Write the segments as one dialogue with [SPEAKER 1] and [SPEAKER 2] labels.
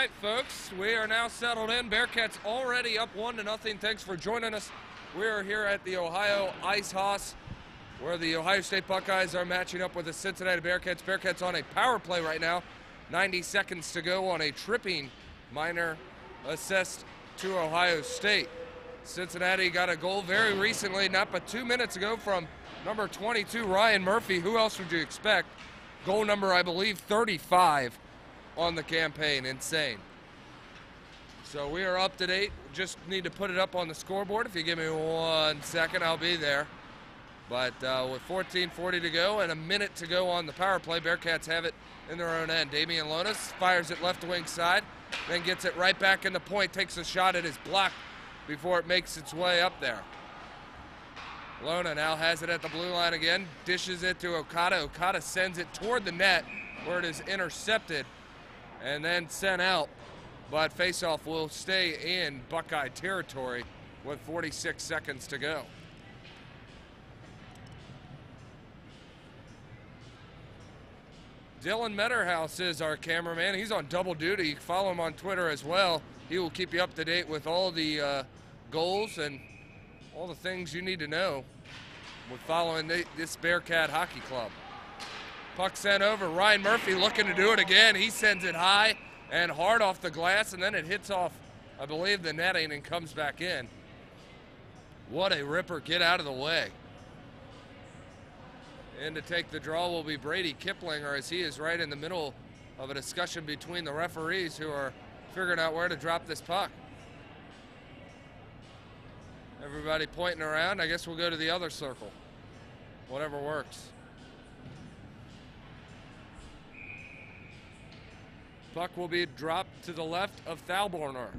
[SPEAKER 1] right, folks, we are now settled in. Bearcats already up 1-0. Thanks for joining us. We are here at the Ohio Ice House, where the Ohio State Buckeyes are matching up with the Cincinnati Bearcats. Bearcats on a power play right now. 90 seconds to go on a tripping minor assist to Ohio State. Cincinnati got a goal very recently, not but 2 minutes ago, from number 22, Ryan Murphy. Who else would you expect? Goal number, I believe, 35 on the campaign. Insane. So we are up to date. Just need to put it up on the scoreboard. If you give me 1 second, I'll be there. But with 14:40 to go and a minute to go on the power play, Bearcats have it in their own end. Damian Lonas fires it left wing side, then gets it right back in the point, takes a shot at his block before it makes its way up there. Lona now has it at the blue line again, dishes it to Okada. Okada sends it toward the net where it is intercepted and then sent out. But faceoff will stay in Buckeye territory with 46 seconds to go. Dylan Metterhouse is our cameraman. He's on double duty. You can follow him on Twitter as well. He will keep you up to date with all the goals and all the things you need to know with following this Bearcat hockey club. Puck sent over. Ryan Murphy looking to do it again. He sends it high and hard off the glass, and then it hits off, I believe, the netting and comes back in. What a ripper. Get out of the way. And to take the draw will be Brady Kiplinger, as he is right in the middle of a discussion between the referees who are figuring out where to drop this puck. Everybody pointing around. I guess we'll go to the other circle. Whatever works. Puck will be dropped to the left of Thalborner.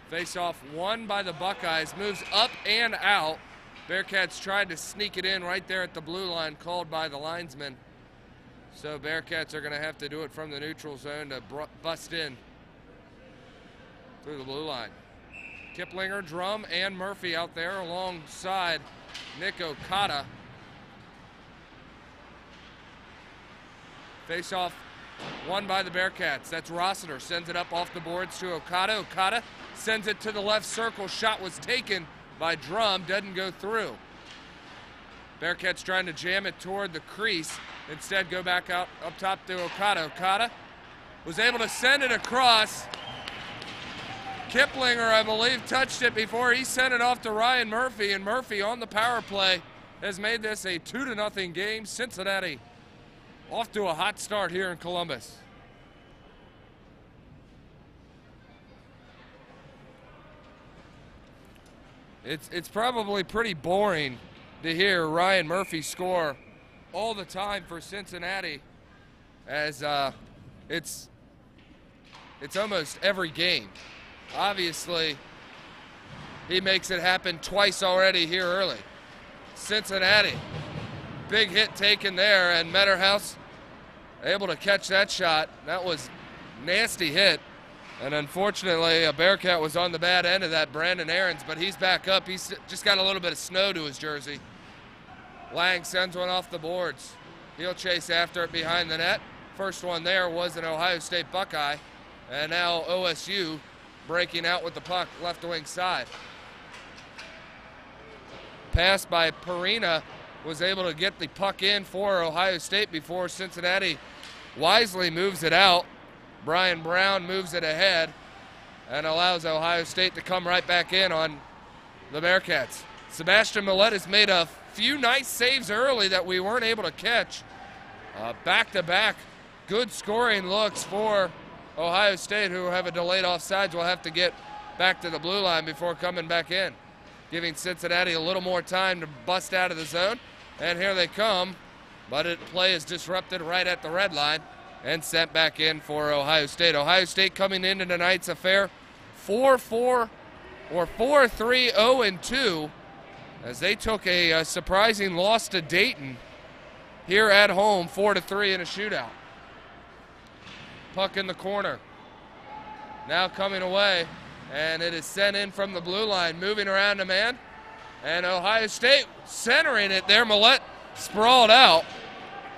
[SPEAKER 1] Face-off won by the Buckeyes. Moves up and out. Bearcats tried to sneak it in right there at the blue line, called by the linesman. So Bearcats are going to have to do it from the neutral zone to bust in through the blue line. Kiplinger, Drum, and Murphy out there alongside Nick Okada. Face-off won by the Bearcats. That's Rossiter. Sends it up off the boards to Okada. Okada sends it to the left circle. Shot was taken by Drum. Doesn't go through. Bearcats trying to jam it toward the crease. Instead, go back out up top to Okada. Okada was able to send it across. Kiplinger, I believe, touched it before he sent it off to Ryan Murphy, and Murphy on the power play has made this a 2-0 game. Cincinnati off to a hot start here in Columbus. It's probably pretty boring to hear Ryan Murphy score all the time for Cincinnati, as it's almost every game. Obviously, he makes it happen twice already here early. Cincinnati, big hit taken there, and Metterhouse able to catch that shot. That was nasty hit, and unfortunately, a Bearcat was on the bad end of that, Brandon Aarons, but he's back up. He's just got a little bit of snow to his jersey. Lang sends one off the boards. He'll chase after it behind the net. First one there was an Ohio State Buckeye, and now OSU breaking out with the puck left wing side. Pass by Perina was able to get the puck in for Ohio State before Cincinnati wisely moves it out. Brian Brown moves it ahead and allows Ohio State to come right back in on the Bearcats. Sebastian Millette has made a few nice saves early that we weren't able to catch. Back-to-back good scoring looks for Ohio State, who have a delayed offsides, will have to get back to the blue line before coming back in, giving Cincinnati a little more time to bust out of the zone. And here they come, but play is disrupted right at the red line and sent back in for Ohio State. Ohio State coming into tonight's affair 4-4 or 4-3, 0-2, as they took a surprising loss to Dayton here at home, 4-3 in a shootout. Puck in the corner. Now coming away, and it is sent in from the blue line, moving around a man. And Ohio State centering it there. Millette sprawled out.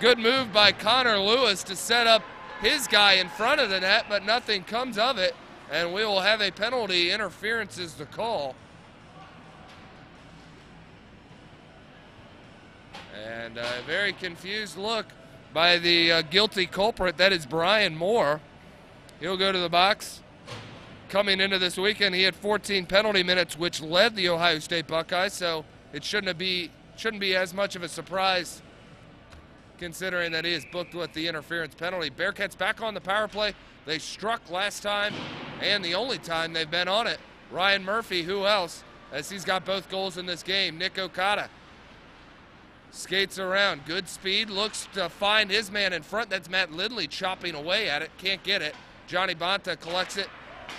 [SPEAKER 1] Good move by Connor Lewis to set up his guy in front of the net, but nothing comes of it, and we will have a penalty. Interference is the call. And a very confused look by the guilty culprit. That is Brian Moore. He'll go to the box. Coming into this weekend, he had 14 penalty minutes, which led the Ohio State Buckeyes, so it shouldn't be as much of a surprise considering that he is booked with the interference penalty. Bearcats back on the power play. They struck last time and the only time they've been on it. Ryan Murphy, who else, as he's got both goals in this game. Nick Okada skates around, good speed, looks to find his man in front. That's Matt Lindley chopping away at it, can't get it. Johnny Bonta collects it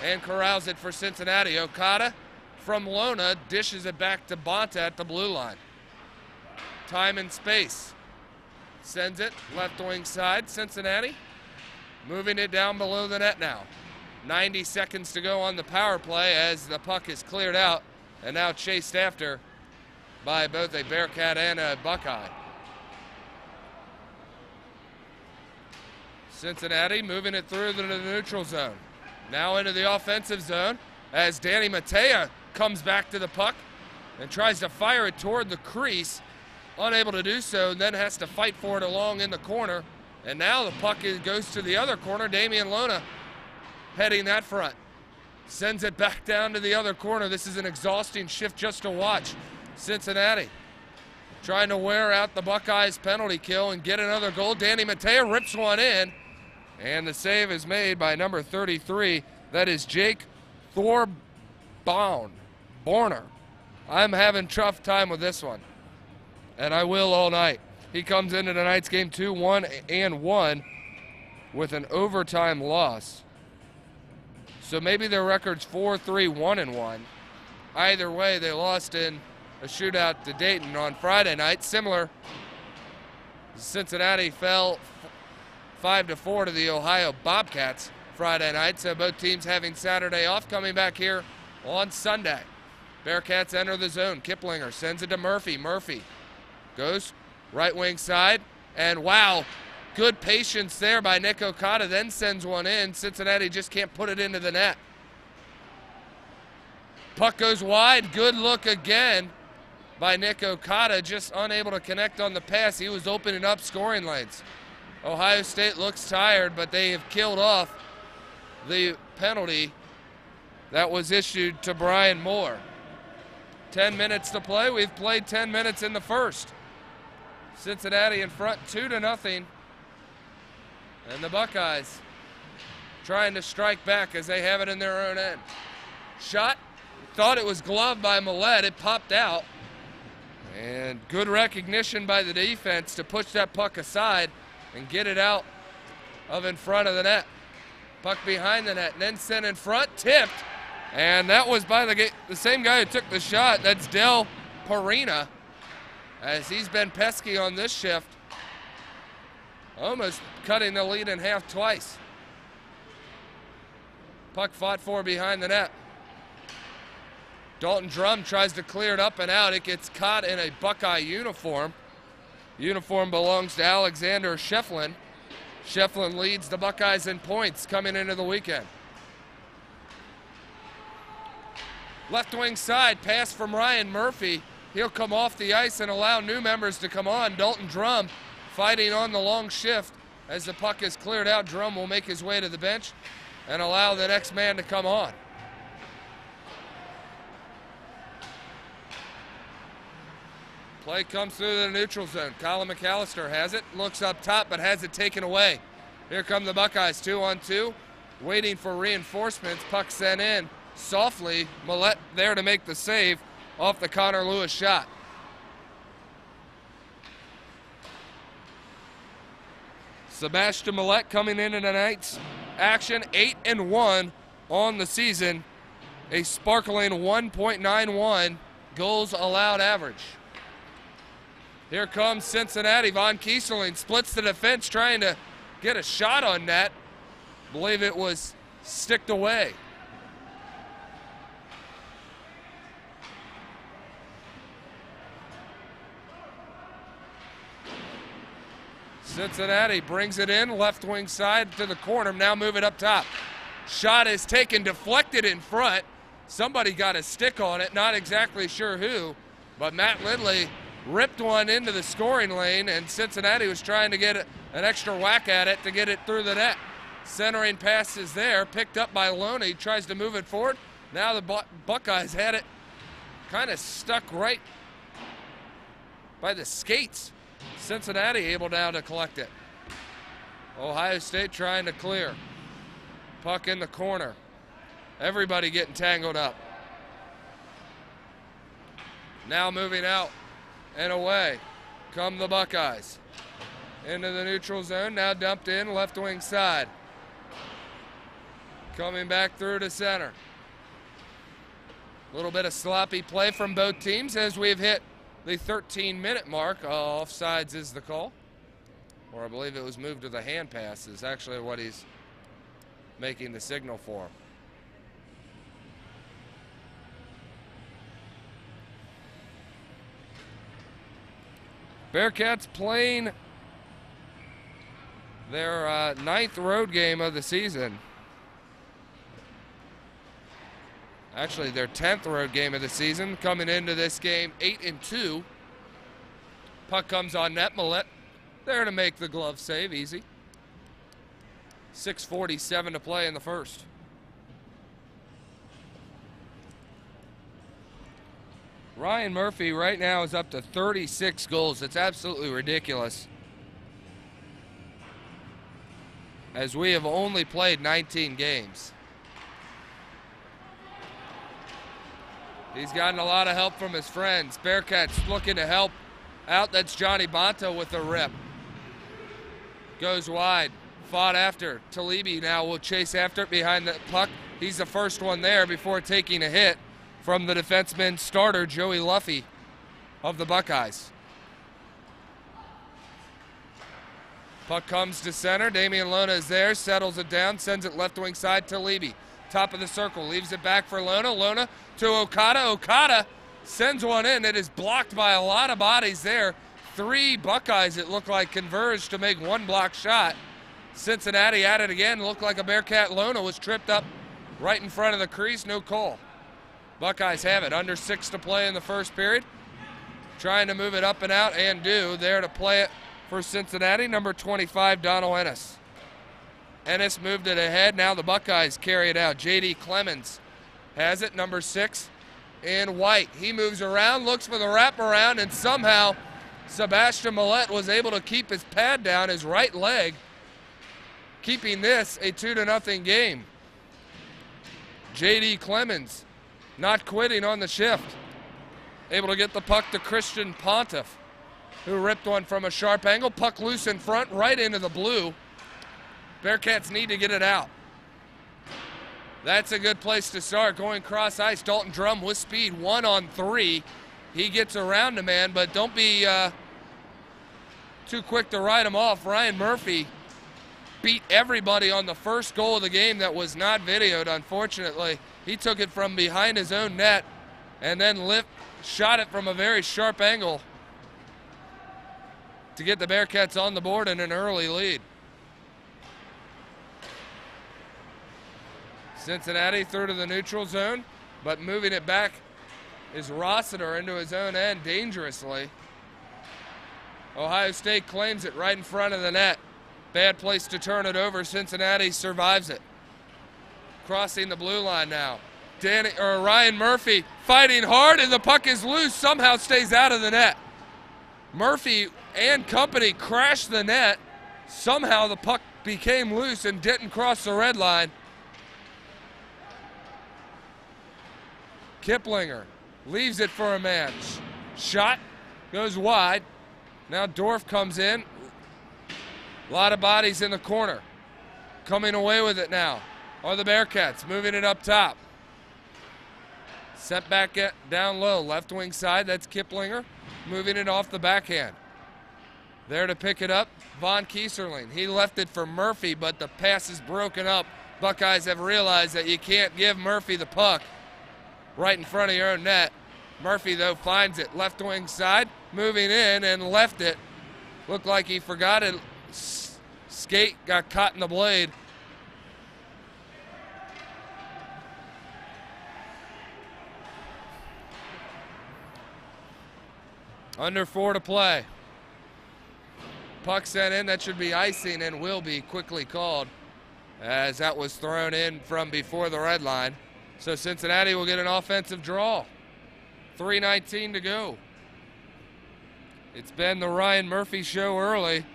[SPEAKER 1] and corrals it for Cincinnati. Okada from Lona dishes it back to Bonta at the blue line. Time and space. Sends it left wing side. Cincinnati moving it down below the net now. 90 seconds to go on the power play as the puck is cleared out and now chased after by both a Bearcat and a Buckeye. Cincinnati moving it through the neutral zone. Now into the offensive zone as Danny Matea comes back to the puck and tries to fire it toward the crease. Unable to do so, and then has to fight for it along in the corner. And now the puck goes to the other corner. Damian Lona heading that front. Sends it back down to the other corner. This is an exhausting shift just to watch. Cincinnati trying to wear out the Buckeyes' penalty kill and get another goal. Danny Matea rips one in, and the save is made by number 33. That is Jake Borner. I'm having tough time with this one, and I will all night. He comes into tonight's game 2-1 with an overtime loss. So maybe their record's 4-3-1-1. Either way, they lost in a shootout to Dayton on Friday night. Similar, Cincinnati fell 5-4 to the Ohio Bobcats Friday night. So both teams having Saturday off, coming back here on Sunday. Bearcats enter the zone. Kiplinger sends it to Murphy. Murphy goes right wing side, and wow, good patience there by Nick Okada, then sends one in. Cincinnati just can't put it into the net. Puck goes wide, good look again by Nick Okada, just unable to connect on the pass. He was opening up scoring lanes. Ohio State looks tired, but they have killed off the penalty that was issued to Brian Moore. 10 minutes to play. We've played 10 minutes in the first. Cincinnati in front 2-0. And the Buckeyes trying to strike back as they have it in their own end. Shot, thought it was gloved by Millette. It popped out. And good recognition by the defense to push that puck aside and get it out of in front of the net. Puck behind the net, and then sent in front, tipped. And that was by the same guy who took the shot. That's Del Parina, as he's been pesky on this shift. Almost cutting the lead in half twice. Puck fought for behind the net. Dalton Drum tries to clear it up and out. It gets caught in a Buckeye uniform. Uniform belongs to Alexander Shefflin. Shefflin leads the Buckeyes in points coming into the weekend. Left wing side, pass from Ryan Murphy. He'll come off the ice and allow new members to come on. Dalton Drum fighting on the long shift. As the puck is cleared out, Drum will make his way to the bench and allow the next man to come on. Play comes through the neutral zone. Colin McAllister has it, looks up top, but has it taken away. Here come the Buckeyes, 2-on-2, waiting for reinforcements. Puck sent in softly. Millette there to make the save off the Connor Lewis shot. Sebastian Millette coming into tonight's action, 8-1 on the season, a sparkling 1.91 goals allowed average. Here comes Cincinnati. Von Kieserling splits the defense trying to get a shot on net. Believe it was sticked away. Cincinnati brings it in, left wing side to the corner, now move it up top. Shot is taken, deflected in front. Somebody got a stick on it, not exactly sure who, but Matt Lindley ripped one into the scoring lane, and Cincinnati was trying to get an extra whack at it to get it through the net. Centering pass is there, picked up by Loney, tries to move it forward. Now the Buckeyes had it kind of stuck right by the skates. Cincinnati able now to collect it. Ohio State trying to clear. Puck in the corner. Everybody getting tangled up. Now moving out and away come the Buckeyes. Into the neutral zone, now dumped in left wing side. Coming back through to center. A little bit of sloppy play from both teams as we've hit the 13-minute mark. Offsides is the call. Or I believe it was moved to the hand pass is actually what he's making the signal for. Bearcats playing their ninth road game of the season. Actually, their 10th road game of the season. Coming into this game 8-2. Puck comes on net. Millette there to make the glove save. Easy. 6:47 to play in the first. Ryan Murphy right now is up to 36 goals. It's absolutely ridiculous, as we have only played 19 games. He's gotten a lot of help from his friends. Bearcats looking to help out. That's Johnny Bonta with a rip. Goes wide. Fought after. Talibi now will chase after it behind the puck. He's the first one there before taking a hit from the defenseman starter, Joey Luffy of the Buckeyes. Puck comes to center. Damian Lona is there, settles it down, sends it left wing side to Talibi. Top of the circle, leaves it back for Lona. Lona to Okada. Okada sends one in. It is blocked by a lot of bodies there. 3 Buckeyes, it looked like, converged to make one block shot. Cincinnati at it again. Looked like a Bearcat. Lona was tripped up right in front of the crease. No call. Buckeyes have it. Under 6 to play in the first period. Trying to move it up and out, and do. There to play it for Cincinnati, number 25, Donald Ennis. Ennis moved it ahead. Now the Buckeyes carry it out. J.D. Clemens has it, number 6, in white. He moves around, looks for the wraparound, and somehow Sebastian Millette was able to keep his pad down, his right leg, keeping this a 2-0 game. J.D. Clemens not quitting on the shift. Able to get the puck to Christian Pontiff, who ripped one from a sharp angle. Puck loose in front, right into the blue. Bearcats need to get it out. That's a good place to start. Going cross ice, Dalton Drum with speed, 1-on-3. He gets around a man, but don't be too quick to write him off. Ryan Murphy beat everybody on the first goal of the game that was not videoed, unfortunately. He took it from behind his own net and then shot it from a very sharp angle to get the Bearcats on the board in an early lead. Cincinnati through to the neutral zone, but moving it back is Rossiter into his own end dangerously. Ohio State claims it right in front of the net. Bad place to turn it over. Cincinnati survives it. Crossing the blue line now. Ryan Murphy fighting hard, and the puck is loose. Somehow stays out of the net. Murphy and company crashed the net. Somehow the puck became loose and didn't cross the red line. Kiplinger leaves it for a man. Shot goes wide. Now Dorf comes in. A lot of bodies in the corner. Coming away with it now are the Bearcats, moving it up top. Sent back down low, left wing side, that's Kiplinger. Moving it off the backhand. There to pick it up, Von Kieserling. He left it for Murphy, but the pass is broken up. Buckeyes have realized that you can't give Murphy the puck right in front of your own net. Murphy, though, finds it. Left wing side, moving in and left it. Looked like he forgot it skate got caught in the blade. Under 4 to play. Puck sent in, that should be icing and will be quickly called as that was thrown in from before the red line. So Cincinnati will get an offensive draw. 3:19 to go. It's been the Ryan Murphy show early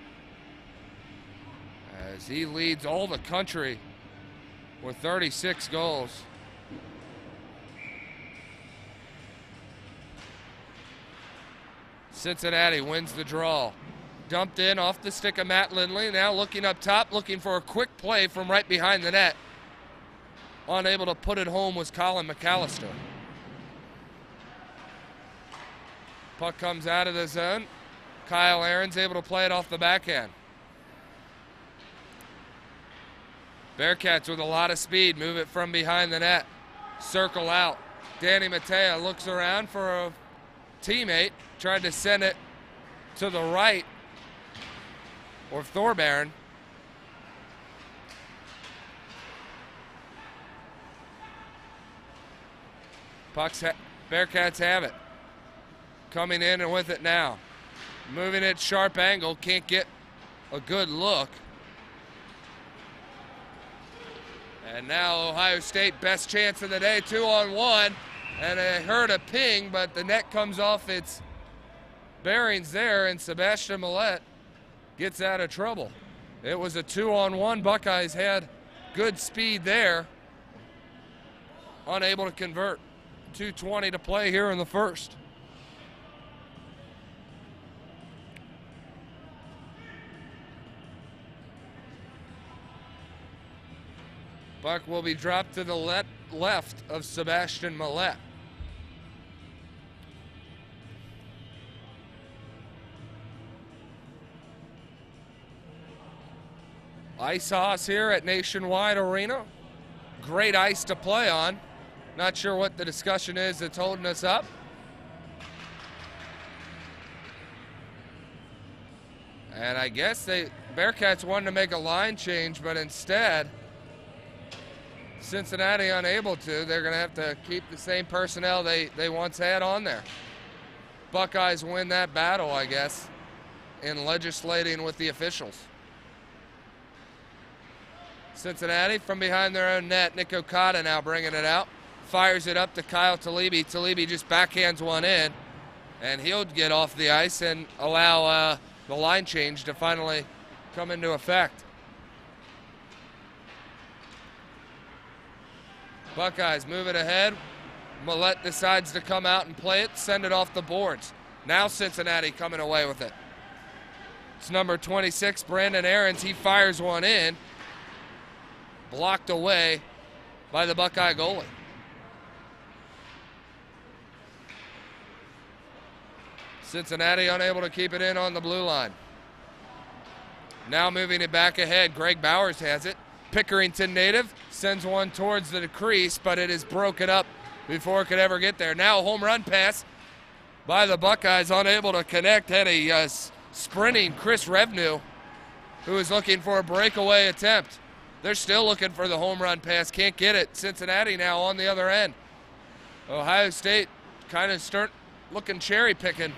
[SPEAKER 1] as he leads all the country with 36 goals. Cincinnati wins the draw. Dumped in off the stick of Matt Lindley. Now looking up top, looking for a quick play from right behind the net. Unable to put it home was Colin McAllister. Puck comes out of the zone. Kyle Aaron's able to play it off the backhand. Bearcats with a lot of speed move it from behind the net. Circle out. Danny Matea looks around for a teammate. Tried to send it to the right. Or Thorbarn. Bearcats have it. Coming in and with it now. Moving it sharp angle, can't get a good look. And now Ohio State, best chance of the day, 2-on-1. And I heard a ping, but the net comes off its bearings there, and Sebastian Millette gets out of trouble. It was a 2-on-1. Buckeyes had good speed there. Unable to convert. 2:20 to play here in the first. Puck will be dropped to the left of Sebastian Millette. Ice Hoss here at Nationwide Arena. Great ice to play on. Not sure what the discussion is that's holding us up. And I guess Bearcats wanted to make a line change, but instead, Cincinnati unable to. They're going to have to keep the same personnel they once had on there. Buckeyes win that battle, I guess, in legislating with the officials. Cincinnati from behind their own net. Nick Okada now bringing it out. Fires it up to Kyle Talibi. Talibi just backhands one in, and he'll get off the ice and allow the line change to finally come into effect. Buckeyes move it ahead. Millette decides to come out and play it, send it off the boards. Now Cincinnati coming away with it. It's number 26, Brandon Aarons. He fires one in. Blocked away by the Buckeye goalie. Cincinnati unable to keep it in on the blue line. Now moving it back ahead. Greg Bowers has it. Pickerington native sends one towards the crease, but it is broken up before it could ever get there. Now a home run pass by the Buckeyes, unable to connect. Had a sprinting Chris Revenue, who is looking for a breakaway attempt. They're still looking for the home run pass, can't get it. Cincinnati now on the other end. Ohio State kind of start looking cherry picking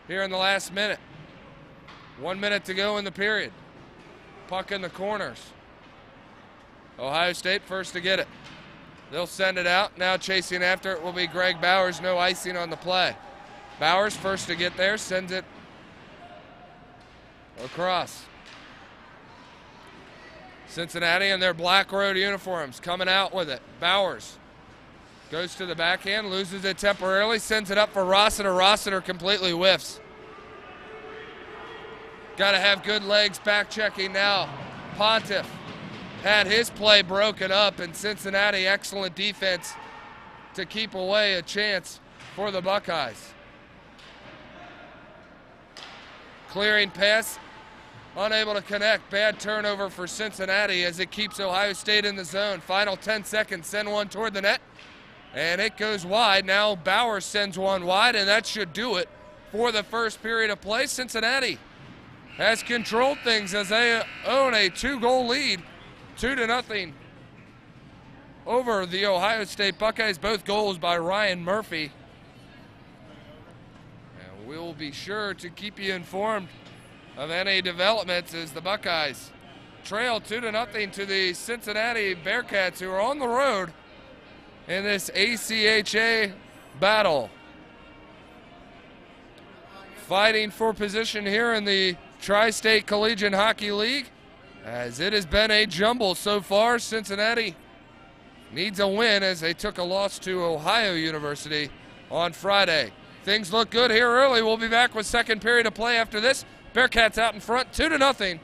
[SPEAKER 1] here in the last minute. 1 minute to go in the period. Puck in the corners. Ohio State first to get it. They'll send it out. Now chasing after it will be Greg Bowers. No icing on the play. Bowers first to get there, sends it across. Cincinnati in their black road uniforms coming out with it. Bowers goes to the backhand, loses it temporarily, sends it up for Rossiter. Rossiter completely whiffs. Got to have good legs, back checking now. Pontiff had his play broken up, and Cincinnati excellent defense to keep away a chance for the Buckeyes. Clearing pass, unable to connect. Bad turnover for Cincinnati as it keeps Ohio State in the zone. Final 10 seconds, send one toward the net, and it goes wide. Now Bowers sends one wide, and that should do it for the first period of play. Cincinnati has controlled things as they own a 2-goal lead, 2-0 over the Ohio State Buckeyes. Both goals by Ryan Murphy. And we'll be sure to keep you informed of any developments as the Buckeyes trail 2-0 to the Cincinnati Bearcats, who are on the road in this ACHA battle. Fighting for position here in the Tri-State Collegiate Hockey League, as it has been a jumble so far. Cincinnati needs a win as they took a loss to Ohio University on Friday. Things look good here early. We'll be back with second period of play after this. Bearcats out in front, 2-0.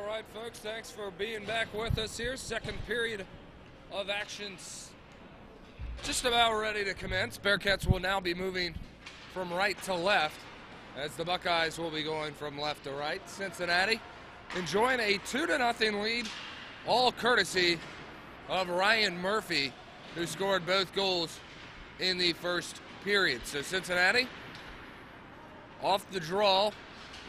[SPEAKER 1] right, folks, thanks for being back with us here. Second period of action's just about ready to commence. Bearcats will now be moving from right to left as the Buckeyes will be going from left to right. Cincinnati enjoying a 2-0 lead, all courtesy of Ryan Murphy, who scored both goals in the first period. So Cincinnati off the draw,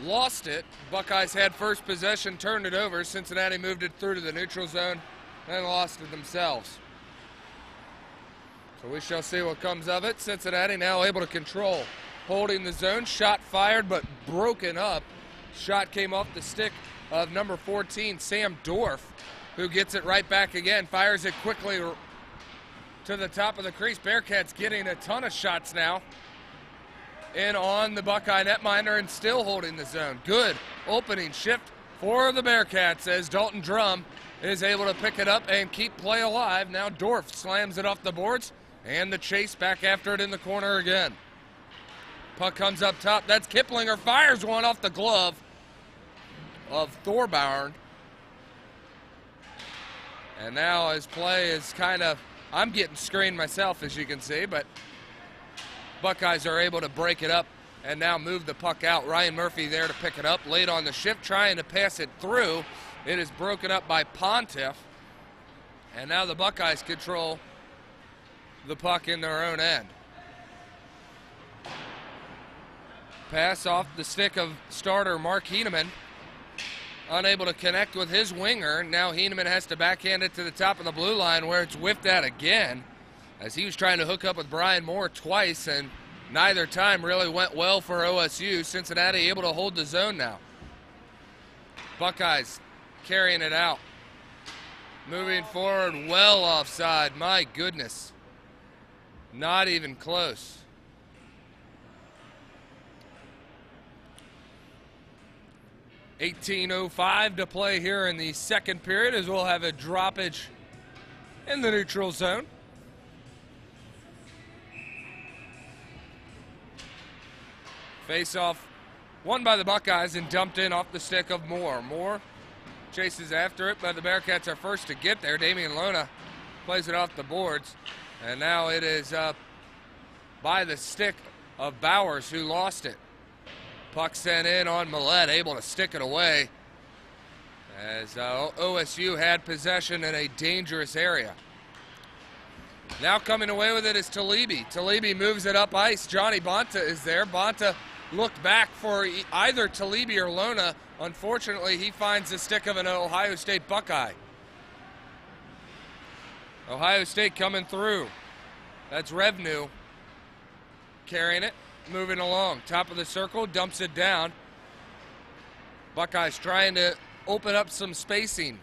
[SPEAKER 1] lost it. Buckeyes had first possession, turned it over. Cincinnati moved it through to the neutral zone and lost it themselves. So we shall see what comes of it. Cincinnati now able to control, holding the zone. Shot fired but broken up. Shot came off the stick of number 14, Sam Dorf, who gets it right back again, fires it quickly to the top of the crease. Bearcats getting a ton of shots now in on the Buckeye netminder and still holding the zone. Good opening shift for the Bearcats as Dalton Drum is able to pick it up and keep play alive. Now Dorf slams it off the boards and the chase back after it in the corner again. Puck comes up top. That's Kiplinger, fires one off the glove of Thorburn. And now his play is kind of, I'm getting screened myself, as you can see, but Buckeyes are able to break it up and now move the puck out. Ryan Murphy there to pick it up, late on the shift, trying to pass it through. It is broken up by Pontiff, and now the Buckeyes control the puck in their own end. Pass off the stick of starter Mark Heeneman, unable to connect with his winger. Now Heeneman has to backhand it to the top of the blue line where it's whipped out again, as he was trying to hook up with Brian Moore twice, and neither time really went well for OSU. Cincinnati able to hold the zone now. Buckeyes carrying it out. Moving forward, well offside. My goodness. Not even close. .18:05 to play here in the second period, as we'll have a droppage in the neutral zone. Face-off won by the Buckeyes and dumped in off the stick of Moore. Moore chases after it, but the Bearcats are first to get there. Damian Lona plays it off the boards, and now it is by the stick of Bowers, who lost it. Puck sent in on Millette, able to stick it away, as OSU had possession in a dangerous area. Now coming away with it is Talibi. Talibi moves it up ice. Johnny Bonta is there. Bonta looked back for either Talibi or Lona. Unfortunately, he finds the stick of an Ohio State Buckeye. Ohio State coming through. That's Revenu carrying it, moving along. Top of the circle, dumps it down. Buckeyes trying to open up some spacing.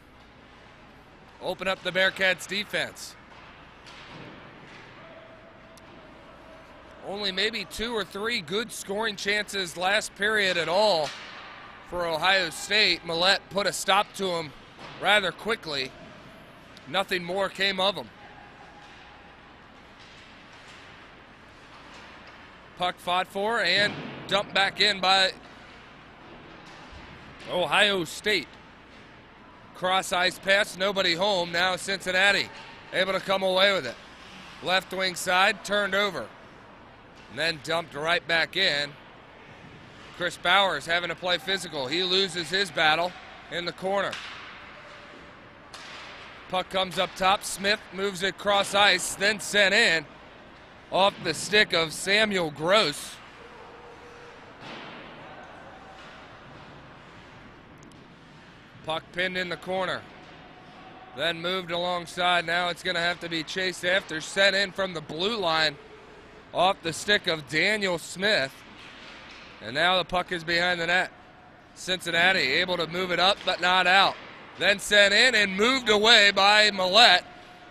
[SPEAKER 1] Open up the Bearcats defense. Only maybe 2 or 3 good scoring chances last period at all for Ohio State. Millette put a stop to him rather quickly. Nothing more came of him. Puck fought for and dumped back in by Ohio State. Cross ice pass, nobody home. Now Cincinnati able to come away with it. Left wing side, turned over. And then dumped right back in. Chris Bowers having to play physical. He loses his battle in the corner. Puck comes up top. Smith moves it cross ice, then sent in off the stick of Samuel Gross. Puck pinned in the corner. Then moved alongside. Now it's going to have to be chased after. Sent in from the blue line off the stick of Daniel Smith. And now the puck is behind the net. Cincinnati able to move it up but not out. Then sent in and moved away by Millette.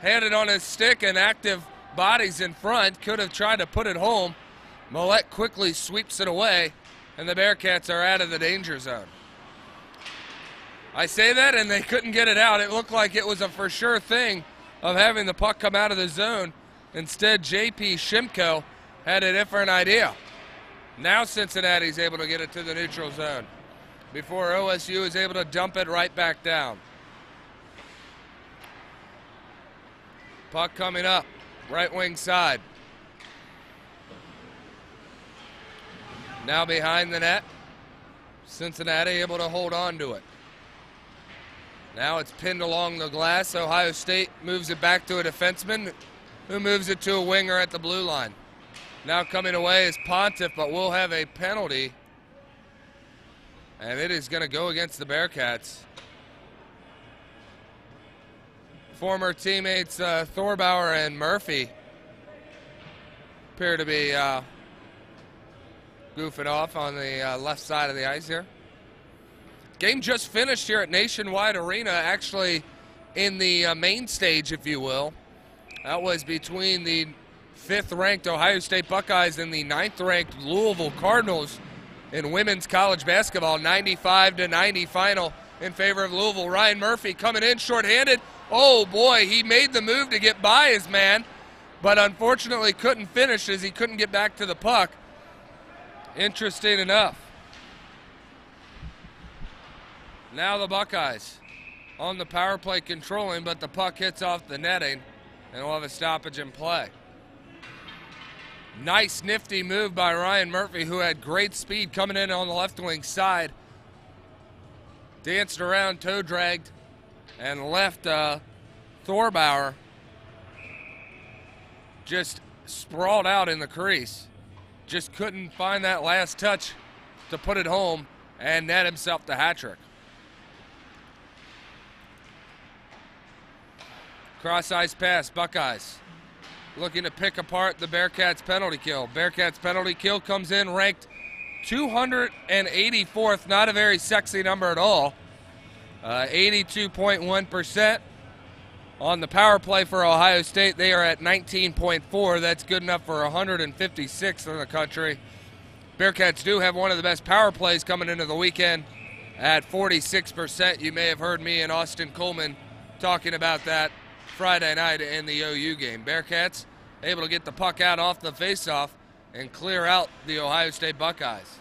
[SPEAKER 1] Had it on his stick and active bodies in front. Could have tried to put it home. Millette quickly sweeps it away, and the Bearcats are out of the danger zone. I say that and they couldn't get it out. It looked like it was a for sure thing of having the puck come out of the zone. Instead, J.P. Shimko had a different idea. Now Cincinnati's able to get it to the neutral zone. before OSU is able to dump it right back down. Puck coming up, right wing side. Now behind the net. Cincinnati able to hold on to it. Now it's pinned along the glass. Ohio State moves it back to a defenseman who moves it to a winger at the blue line. Now coming away is Pontiff, but we'll have a penalty. And it is going to go against the Bearcats. Former teammates Thorbauer and Murphy appear to be goofing off on the left side of the ice here. Game just finished here at Nationwide Arena, actually in the main stage, if you will. That was between the 5th-ranked Ohio State Buckeyes and the 9th-ranked Louisville Cardinals in women's college basketball. 95-90 final in favor of Louisville. Ryan Murphy coming in shorthanded. Oh boy, he made the move to get by his man, but unfortunately couldn't finish as he couldn't get back to the puck. Interesting enough. Now the Buckeyes on the power play controlling, but the puck hits off the netting, and we'll have a stoppage in play. Nice, nifty move by Ryan Murphy, who had great speed coming in on the left wing side. Danced around, toe dragged, and left Thorbauer just sprawled out in the crease. Just couldn't find that last touch to put it home and net himself the hat trick. Cross ice pass, Buckeyes looking to pick apart the Bearcats penalty kill. Bearcats penalty kill comes in ranked 284th, not a very sexy number at all. 82.1%. On the power play for Ohio State, they are at 19.4. That's good enough for 156th in the country. Bearcats do have one of the best power plays coming into the weekend at 46%. You may have heard me and Austin Coleman talking about that Friday night in the OU game. Bearcats able to get the puck out off the faceoff and clear out the Ohio State Buckeyes.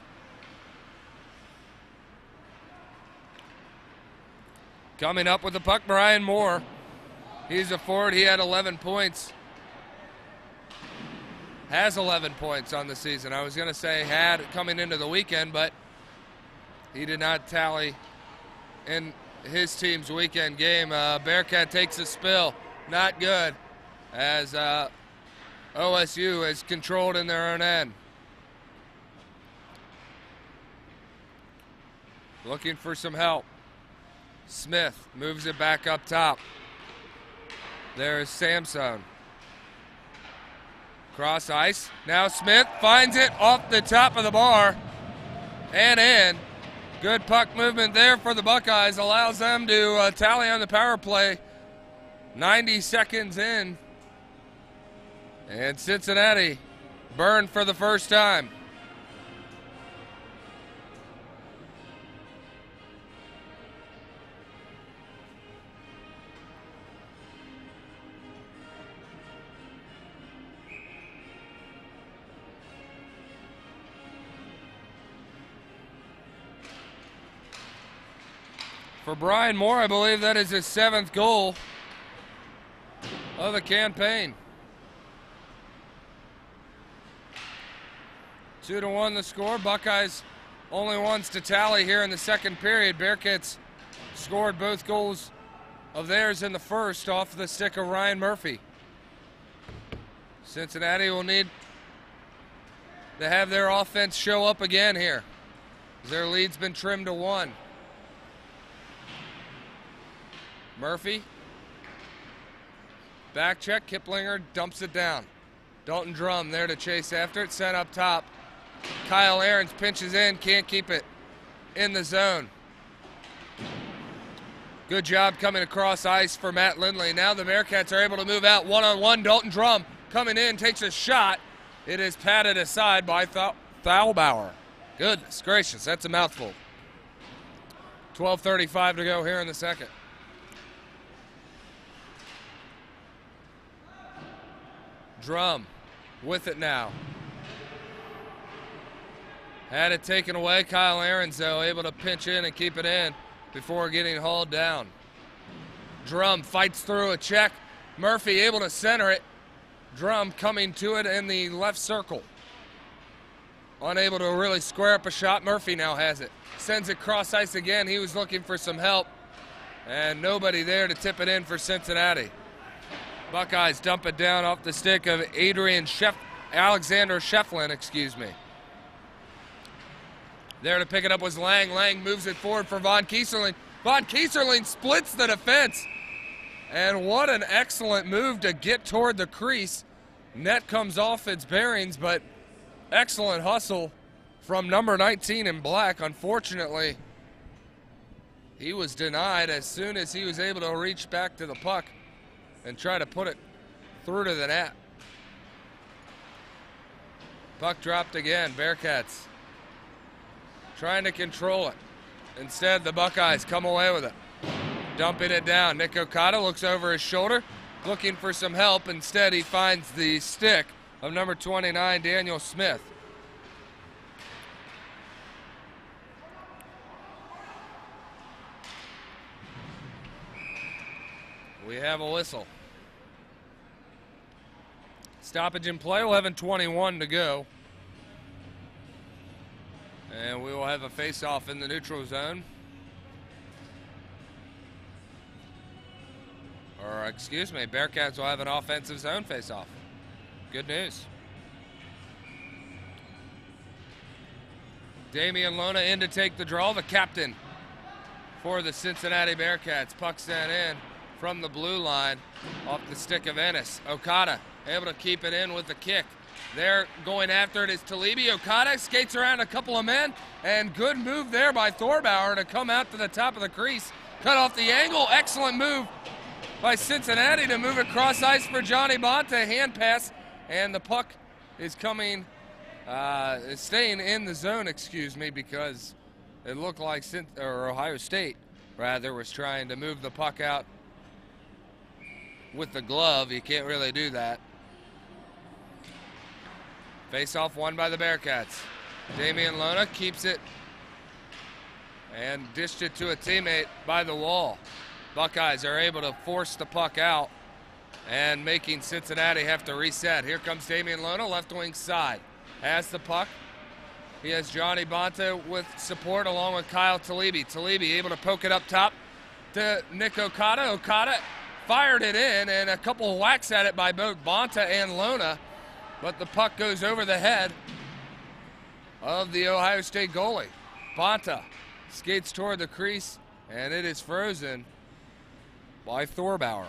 [SPEAKER 1] Coming up with the puck, Brian Moore. He's a forward. He had 11 points. Has 11 points on the season. I was going to say had coming into the weekend, but he did not tally in his team's weekend game. Bearcat takes a spill. Not good, as OSU is controlled in their own end. Looking for some help. Smith moves it back up top. There's Samson. Cross ice. Now Smith finds it off the top of the bar and in. Good puck movement there for the Buckeyes. Allows them to tally on the power play. 90 seconds in. And Cincinnati burned for the first time. For Brian Moore, I believe that is his 7th goal of the campaign. 2-1 the score. Buckeyes only ones to tally here in the second period. Bearcats scored both goals of theirs in the first off the stick of Ryan Murphy. Cincinnati will need to have their offense show up again here. Their lead's been trimmed to 1. Murphy, back check, Kiplinger dumps it down. Dalton Drum there to chase after it, sent up top. Kyle Ahrens pinches in, can't keep it in the zone. Good job coming across ice for Matt Lindley. Now the Bearcats are able to move out one-on-one. Dalton Drum coming in, takes a shot. It is patted aside by Thalbauer. Goodness gracious, that's a mouthful. 12:35 to go here in the second. Drum with it now. Had it taken away. Kyle Ahrens, though, able to pinch in and keep it in before getting hauled down. Drum fights through a check. Murphy able to center it. Drum coming to it in the left circle. Unable to really square up a shot. Murphy now has it. Sends it cross ice again. He was looking for some help. And nobody there to tip it in for Cincinnati. Buckeyes dump it down off the stick of Alexander Shefflin, excuse me. There to pick it up was Lang. Lang moves it forward for Von Kieserling. Von Kieserling splits the defense. And what an excellent move to get toward the crease. Net comes off its bearings, but excellent hustle from number 19 in black. Unfortunately, he was denied as soon as he was able to reach back to the puck and try to put it through to the net. Puck dropped again. Bearcats trying to control it. Instead, the Buckeyes come away with it. Dumping it down. Nick Okada looks over his shoulder, looking for some help. Instead, he finds the stick of number 29, Daniel Smith. We have a whistle. Stoppage in play, 11:21 to go. And we will have a face-off in the neutral zone. Or, excuse me, Bearcats will have an offensive zone face-off. Good news. Damian Lona in to take the draw, the captain for the Cincinnati Bearcats. Puck sent in from the blue line off the stick of Ennis. Okada able to keep it in with the kick. They're going after it is Talibi. Okada skates around a couple of men, and good move there by Thorbauer to come out to the top of the crease. Cut off the angle. Excellent move by Cincinnati to move across ice for Johnny Bonta. Hand pass, and the puck is coming, is staying in the zone, excuse me, because it looked like Ohio State, rather, was trying to move the puck out with the glove. You can't really do that. Face-off won by the Bearcats. Damian Lona keeps it and dished it to a teammate by the wall. Buckeyes are able to force the puck out and making Cincinnati have to reset. Here comes Damian Lona, left wing side. Has the puck. He has Johnny Bonta with support along with Kyle Talibi. Talibi able to poke it up top to Nick Okada. Okada fired it in, and a couple whacks at it by both Bonta and Lona. But the puck goes over the head of the Ohio State goalie. Bonta skates toward the crease, and it is frozen by Thorbauer.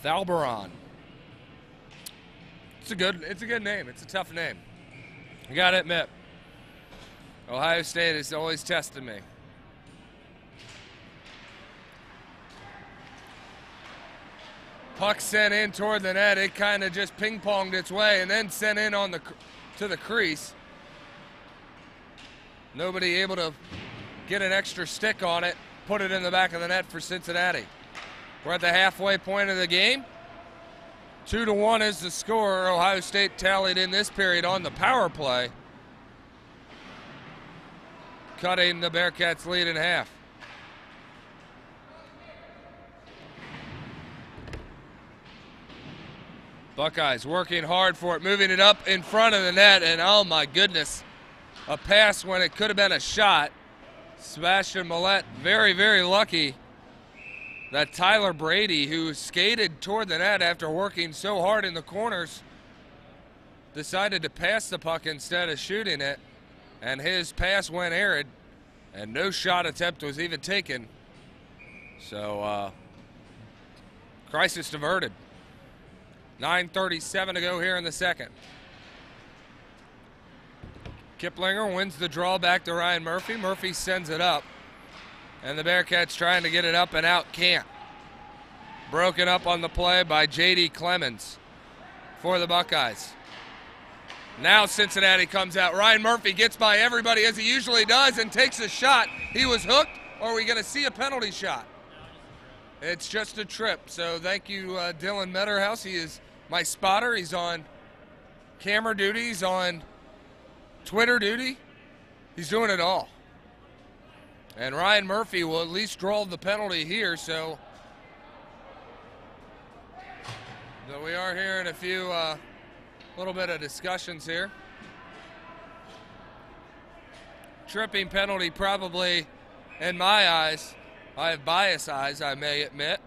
[SPEAKER 1] Thalbaron. It's a good name. It's a tough name. I gotta admit, Ohio State has always tested me. Puck sent in toward the net. It kind of just ping-ponged its way and then sent in on to the crease. Nobody able to get an extra stick on it, put it in the back of the net for Cincinnati. We're at the halfway point of the game. 2-1 is the score. Ohio State tallied in this period on the power play, cutting the Bearcats' lead in half. Buckeyes working hard for it, moving it up in front of the net, and oh my goodness, a pass when it could have been a shot. Sebastian Millette very, very lucky that Tyler Brady, who skated toward the net after working so hard in the corners, decided to pass the puck instead of shooting it, and his pass went arid, and no shot attempt was even taken. So, crisis diverted. 9:37 to go here in the second. Kiplinger wins the draw back to Ryan Murphy. Murphy sends it up, and the Bearcats trying to get it up and out can't. Broken up on the play by J.D. Clemens for the Buckeyes. Now Cincinnati comes out. Ryan Murphy gets by everybody as he usually does and takes a shot. He was hooked, or are we going to see a penalty shot? It's just a trip. So thank you, Dylan Metterhouse. He is my spotter. He's on camera duty. He's on Twitter duty. He's doing it all. And Ryan Murphy will at least draw the penalty here. So we are hearing a few little bit of discussions here. Tripping penalty probably, in my eyes, I have biased eyes, I may admit,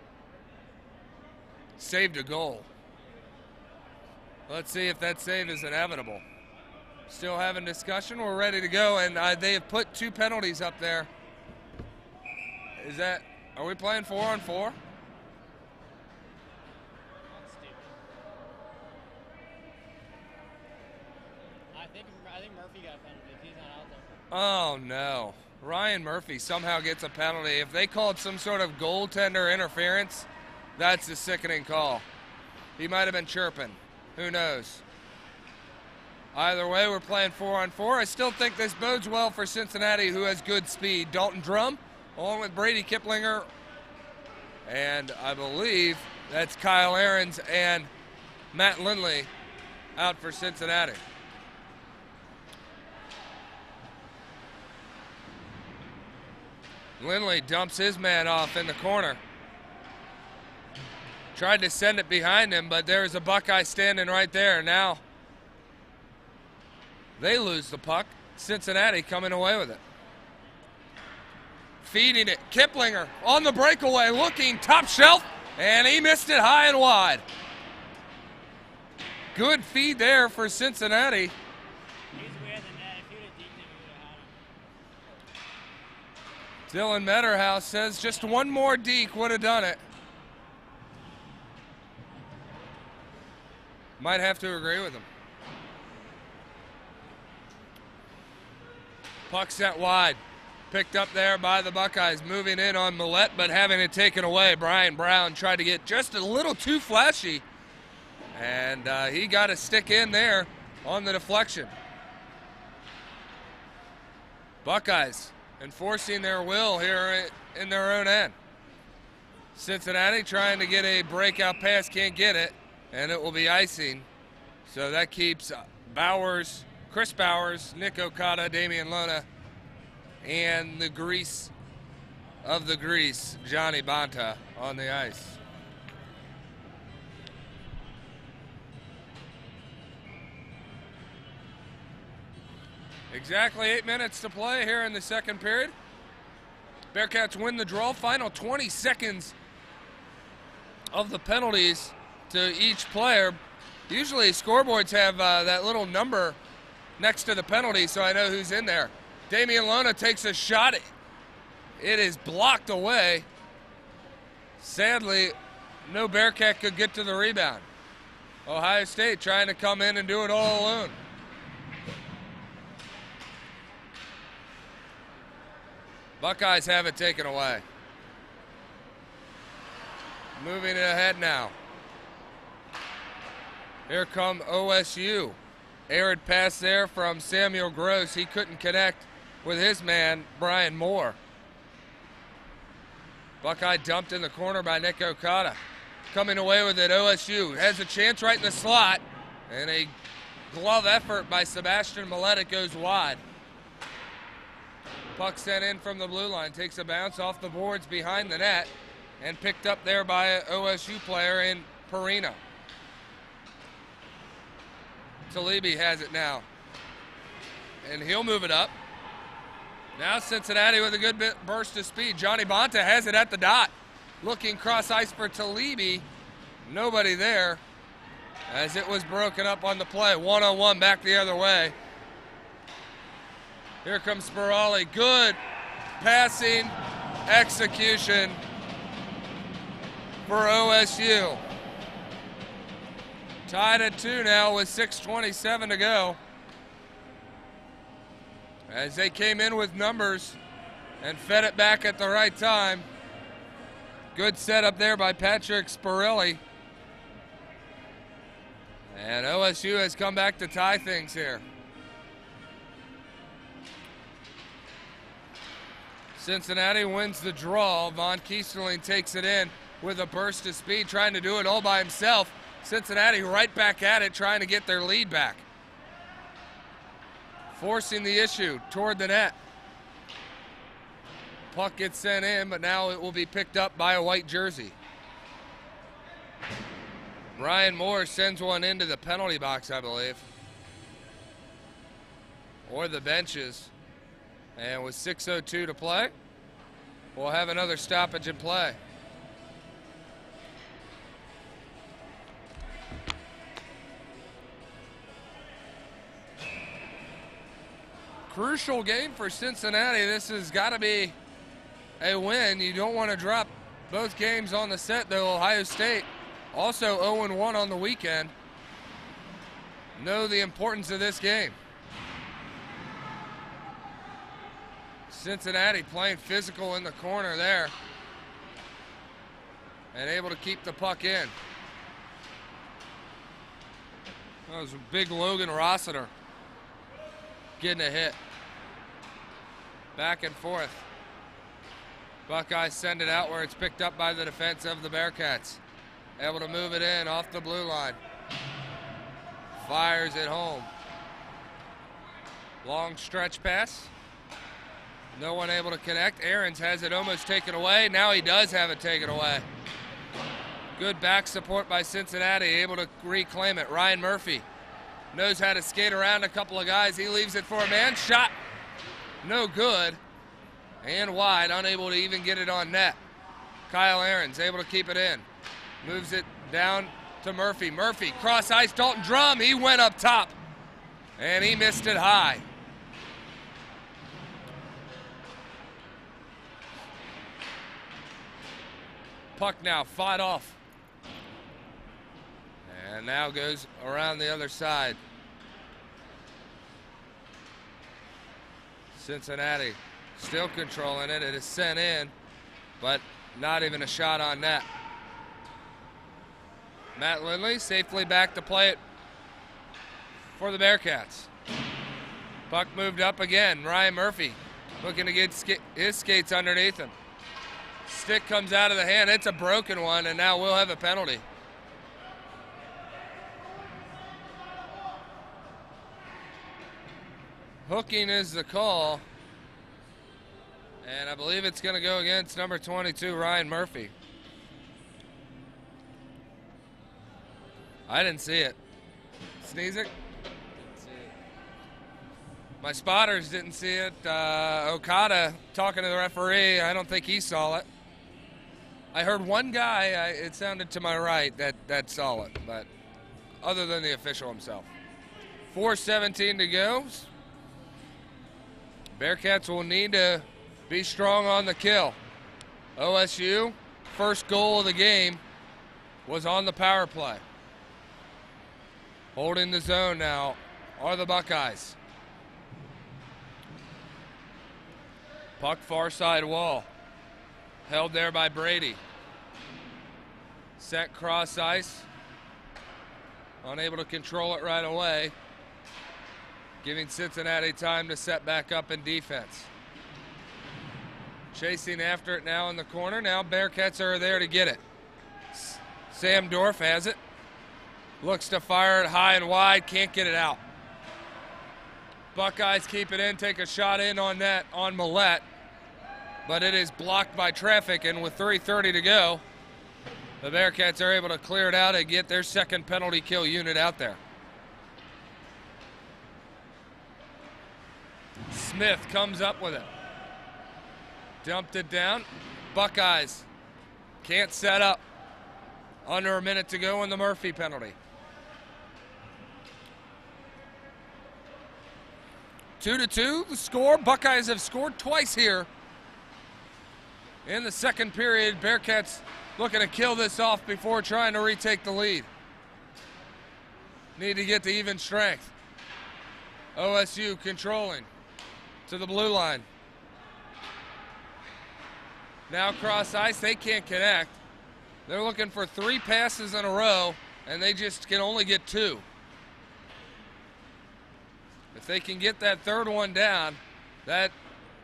[SPEAKER 1] saved a goal. Let's see if that save is inevitable. Still having discussion. We're ready to go, and they have put 2 penalties up there. Are we playing 4-on-4?
[SPEAKER 2] I think Murphy got a penalty. He's not out there.
[SPEAKER 1] Oh, no. Ryan Murphy somehow gets a penalty. If they called some sort of goaltender interference, that's a sickening call. He might have been chirping. Who knows? Either way, we're playing 4-on-4. I still think this bodes well for Cincinnati, who has good speed. Dalton Drum, along with Brady Kiplinger, and I believe that's Kyle Ahrens and Matt Lindley out for Cincinnati. Lindley dumps his man off in the corner. Tried to send it behind him, but there's a Buckeye standing right there. Now they lose the puck. Cincinnati coming away with it. Feeding it. Kiplinger on the breakaway, looking top shelf, and he missed it high and wide. Good feed there for Cincinnati. Dylan Metterhouse says just one more deke would have done it. Might have to agree with him. Puck set wide. Picked up there by the Buckeyes. Moving in on Millette, but having it taken away. Brian Brown tried to get just a little too flashy. And he got a stick in there on the deflection. Buckeyes enforcing their will here in their own end. Cincinnati trying to get a breakout pass, can't get it, and it will be icing. So that keeps Bowers, Chris Bowers, Nick Okada, Damian Lona, and the grease of the grease, Johnny Bonta, on the ice. Exactly 8 minutes to play here in the second period. Bearcats win the draw. Final 20 seconds of the penalties to each player. Usually scoreboards have that little number next to the penalty, so I know who's in there. Damian Lona takes a shot. It is blocked away. Sadly, no Bearcat could get to the rebound. Ohio State trying to come in and do it all alone. Buckeyes have it taken away. Moving it ahead now. Here come OSU. Arid pass there from Samuel Gross. He couldn't connect with his man, Brian Moore. Buckeye dumped in the corner by Nick Okada. Coming away with it, OSU has a chance right in the slot. And a glove effort by Sebastian Millette goes wide. Puck sent in from the blue line, takes a bounce off the boards behind the net and picked up there by an OSU player in Perino. Talibi has it now, and he'll move it up. Now Cincinnati with a good burst of speed. Johnny Bonta has it at the dot. Looking cross ice for Talibi. Nobody there as it was broken up on the play. 1-on-1 back the other way. Here comes Spirali. Good passing execution for OSU. Tied at 2 now with 6:27 to go. As they came in with numbers and fed it back at the right time. Good setup there by Patrick Spirelli. And OSU has come back to tie things here. Cincinnati wins the draw. Von Kiesterling takes it in. with a burst of speed, trying to do it all by himself. Cincinnati right back at it, trying to get their lead back. Forcing the issue toward the net. Puck gets sent in, but now it will be picked up by a white jersey. Ryan Moore sends one into the penalty box, I believe. Or the benches. And with 6:02 to play, we'll have another stoppage in play. Crucial game for Cincinnati. This has got to be a win. You don't want to drop both games on the set, though. Ohio State also 0-1 on the weekend. Know the importance of this game. Cincinnati playing physical in the corner there and able to keep the puck in. That was a big Logan Rossiter getting a hit. Back and forth. Buckeyes send it out where it's picked up by the defense of the Bearcats. Able to move it in off the blue line. Fires it home. Long stretch pass. No one able to connect. Ahrens has it almost taken away. Now he does have it taken away. Good back support by Cincinnati, able to reclaim it. Ryan Murphy knows how to skate around a couple of guys. He leaves it for a man. Shot no good. And wide, unable to even get it on net. Kyle Ahrens able to keep it in. Moves it down to Murphy. Murphy, cross ice, Dalton Drum. He went up top. And he missed it high. Puck now fought off. And now goes around the other side. Cincinnati still controlling it. It is sent in, but not even a shot on net. Matt Lindley safely back to play it for the Bearcats. Puck moved up again. Ryan Murphy looking to get his skates underneath him. Stick comes out of the hand. It's a broken one, and now we'll have a penalty. Hooking is the call. And I believe it's going to go against number 22, Ryan Murphy. I didn't see it. Sneezik?
[SPEAKER 2] Didn't see it.
[SPEAKER 1] My spotters didn't see it. Okada talking to the referee, I don't think he saw it. I heard one guy, it sounded to my right, that saw it, but other than the official himself. 4:17 to go. Bearcats will need to be strong on the kill. OSU, first goal of the game was on the power play. Holding the zone now are the Buckeyes. Puck far side wall. Held there by Brady. Set cross ice. Unable to control it right away. Giving Cincinnati time to set back up in defense. Chasing after it now in the corner. Now Bearcats are there to get it. Sam Dorf has it. Looks to fire it high and wide. Can't get it out. Buckeyes keep it in. Take a shot in on net on Millette. But it is blocked by traffic, and with 3:30 to go, the Bearcats are able to clear it out and get their second penalty kill unit out there. Smith comes up with it. Dumped it down. Buckeyes can't set up. Under a minute to go in the Murphy penalty. 2-2, the score. Buckeyes have scored twice here in the second period. Bearcats looking to kill this off before trying to retake the lead. Need to get to even strength. OSU controlling to the blue line. Now cross ice, they can't connect. They're looking for 3 passes in a row, and they just can only get 2. If they can get that third one down, that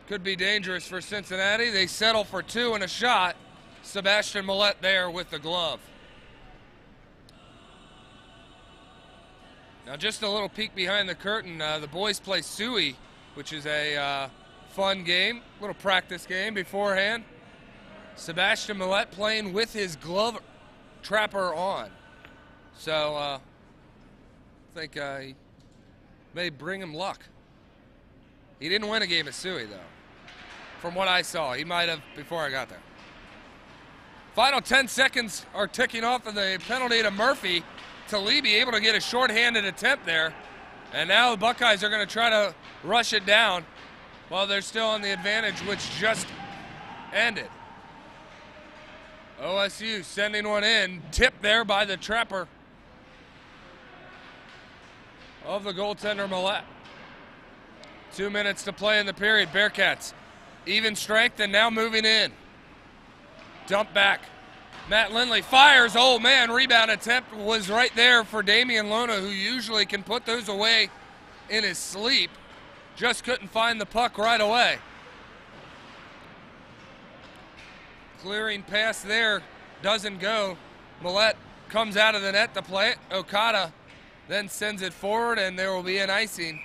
[SPEAKER 1] could be dangerous for Cincinnati. They settle for 2 and a shot. Sebastian Millett there with the glove. Now just a little peek behind the curtain. The boys play Suey, which is a fun game, little practice game beforehand. Sebastian Millett playing with his glove trapper on. So I think he may bring him luck. He didn't win a game at Suey, though. From what I saw, he might have before I got there. Final 10 seconds are ticking off of the penalty to Murphy. Talibi able to get a shorthanded attempt there. And now the Buckeyes are going to try to rush it down while they're still on the advantage, which just ended. OSU sending one in, tipped there by the trapper of the goaltender Millett. 2 minutes to play in the period. Bearcats even strength and now moving in. Dump back. Matt Lindley fires. Oh man, rebound attempt was right there for Damian Lona, who usually can put those away in his sleep. Just couldn't find the puck right away. Clearing pass there doesn't go. Millett comes out of the net to play it. Okada then sends it forward, and there will be an icing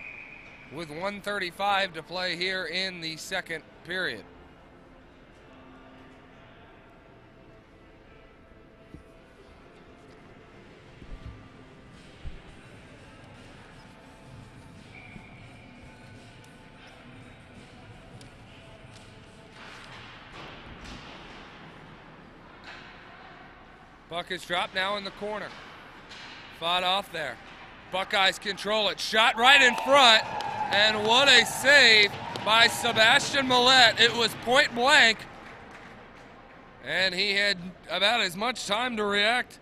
[SPEAKER 1] with 1:35 to play here in the second period. Puck is dropped now in the corner. Fought off there. Buckeyes control it. Shot right in front. And what a save by Sebastian Millett. It was point blank. And he had about as much time to react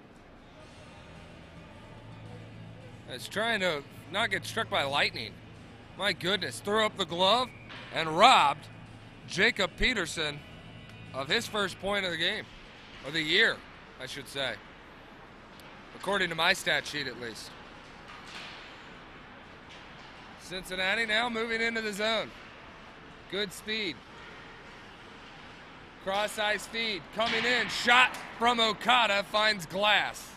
[SPEAKER 1] as trying to not get struck by lightning. My goodness. Threw up the glove and robbed Jacob Peterson of his first point of the game. Or the year, I should say. According to my stat sheet, at least. Cincinnati now moving into the zone. Good speed. Cross-ice feed coming in. Shot from Okada finds glass.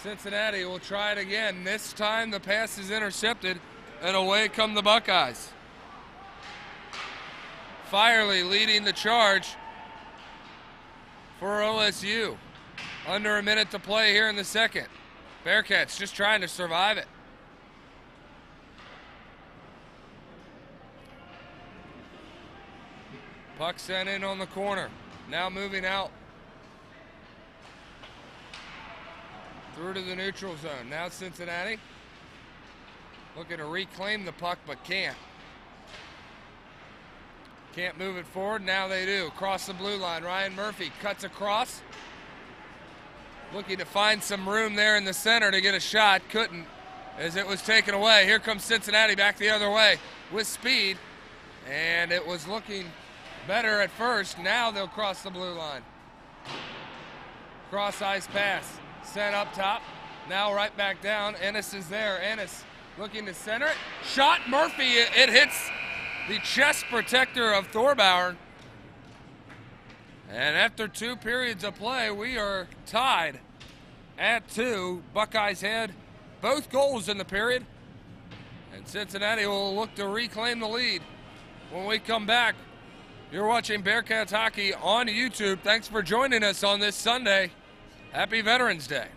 [SPEAKER 1] Cincinnati will try it again. This time the pass is intercepted, and away come the Buckeyes. Firely leading the charge for OSU. Under a minute to play here in the second. Bearcats just trying to survive it. Puck sent in on the corner. Now moving out. Through to the neutral zone. Now Cincinnati looking to reclaim the puck, but can't. Can't move it forward. Now they do. Across the blue line. Ryan Murphy cuts across. Looking to find some room there in the center to get a shot. Couldn't, as it was taken away. Here comes Cincinnati back the other way with speed. And it was looking better at first. Now they'll cross the blue line. Cross-ice pass. Sent up top. Now right back down. Ennis is there. Ennis looking to center it. Shot. Murphy. It hits the chest protector of Thorbauer. And after 2 periods of play, we are tied at 2. Buckeyes had both goals in the period. And Cincinnati will look to reclaim the lead. When we come back, you're watching Bearcats Hockey on YouTube. Thanks for joining us on this Sunday. Happy Veterans Day.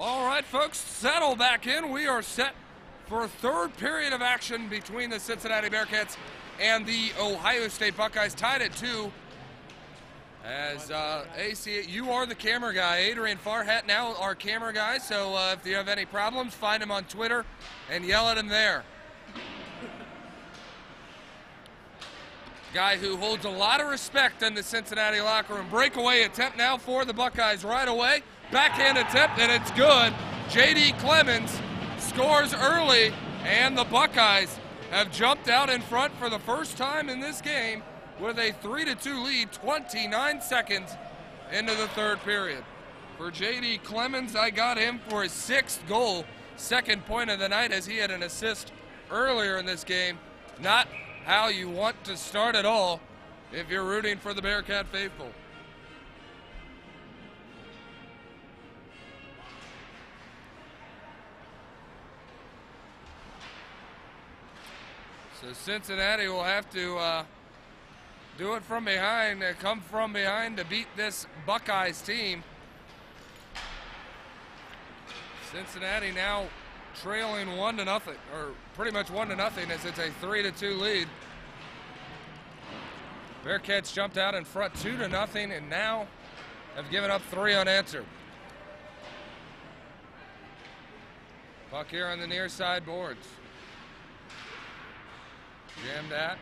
[SPEAKER 1] All right, folks, settle back in. We are set for a third period of action between the Cincinnati Bearcats and the Ohio State Buckeyes, tied at 2. As AC, you are the camera guy. Adrian Farhat now our camera guy, so if you have any problems, find him on Twitter and yell at him there. Guy who holds a lot of respect in the Cincinnati locker room. Breakaway attempt now for the Buckeyes right away. Backhand attempt, and it's good. J.D. Clemens scores early, and the Buckeyes have jumped out in front for the first time in this game with a 3-2 lead, 29 seconds into the third period. For J.D. Clemens, I got him for his 6th goal, second point of the night, as he had an assist earlier in this game. Not how you want to start at all if you're rooting for the Bearcat faithful. So Cincinnati will have to do it from behind, come from behind to beat this Buckeyes team. Cincinnati now trailing 1-0, or pretty much 1-0, as it's a 3-2 lead. Bearcats jumped out in front 2-0 and now have given up 3 unanswered. Puck here on the near side boards. Jammed at.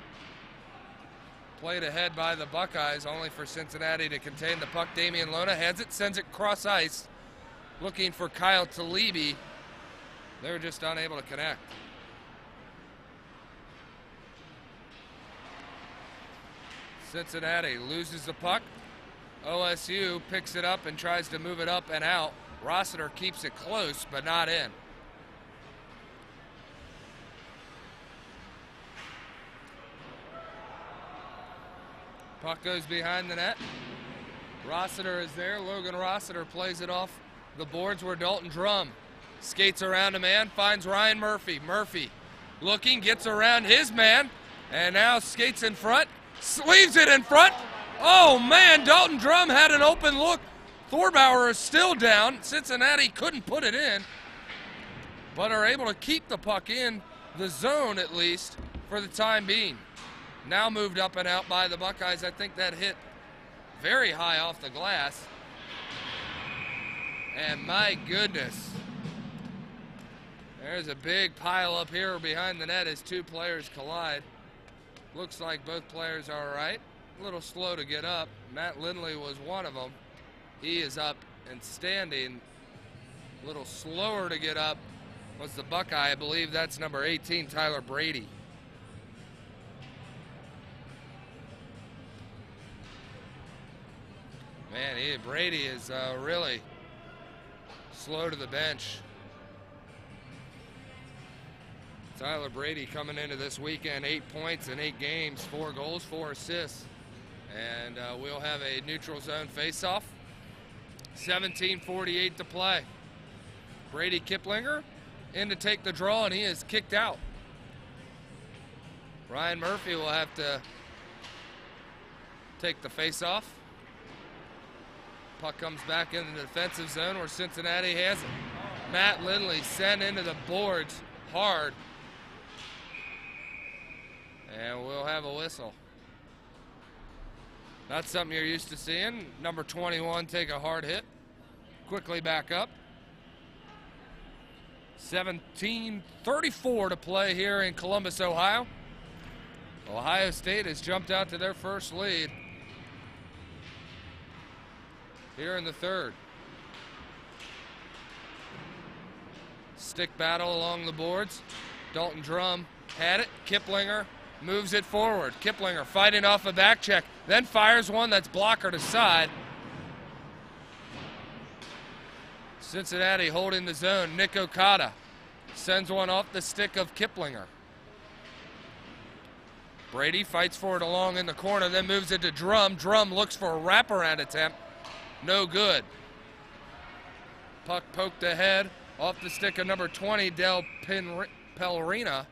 [SPEAKER 1] Played ahead by the Buckeyes, only for Cincinnati to contain the puck. Damian Lona has it, sends it cross ice, looking for Kyle Talibi. They're just unable to connect. Cincinnati loses the puck. OSU picks it up and tries to move it up and out. Rossiter keeps it close, but not in. Puck goes behind the net. Rossiter is there. Logan Rossiter plays it off the boards where Dalton Drum skates around a man, finds Ryan Murphy. Murphy looking, gets around his man, and now skates in front, leaves it in front. Oh man, Dalton Drum had an open look. Thorbauer is still down. Cincinnati couldn't put it in, but are able to keep the puck in the zone at least for the time being. Now moved up and out by the Buckeyes. I think that hit very high off the glass. And my goodness, there's a big pile up here behind the net as 2 players collide. Looks like both players are all right. A little slow to get up. Matt Lindley was one of them. He is up and standing. A little slower to get up was the Buckeye. I believe that's number 18, Tyler Brady. Man, Brady is really slow to the bench. Tyler Brady coming into this weekend, 8 points in 8 games, 4 goals, 4 assists. And we'll have a neutral zone face-off. 17:48 to play. Brady Kiplinger in to take the draw, and he is kicked out. Ryan Murphy will have to take the face-off. Puck comes back into the defensive zone where Cincinnati has it. Matt Lindley sent into the boards hard. And we'll have a whistle. Not something you're used to seeing. Number 21 take a hard hit. Quickly back up. 17:34 to play here in Columbus, Ohio. Ohio State has jumped out to their first lead here in the third. Stick battle along the boards. Dalton Drum had it. Kiplinger moves it forward. Kiplinger fighting off a back check, then fires one that's blocker to side. Cincinnati holding the zone. Nick Okada sends one off the stick of Kiplinger. Brady fights for it along in the corner, then moves it to Drum. Drum looks for a wraparound attempt. No good. Puck poked ahead off the stick of number 20, Del Pellerina.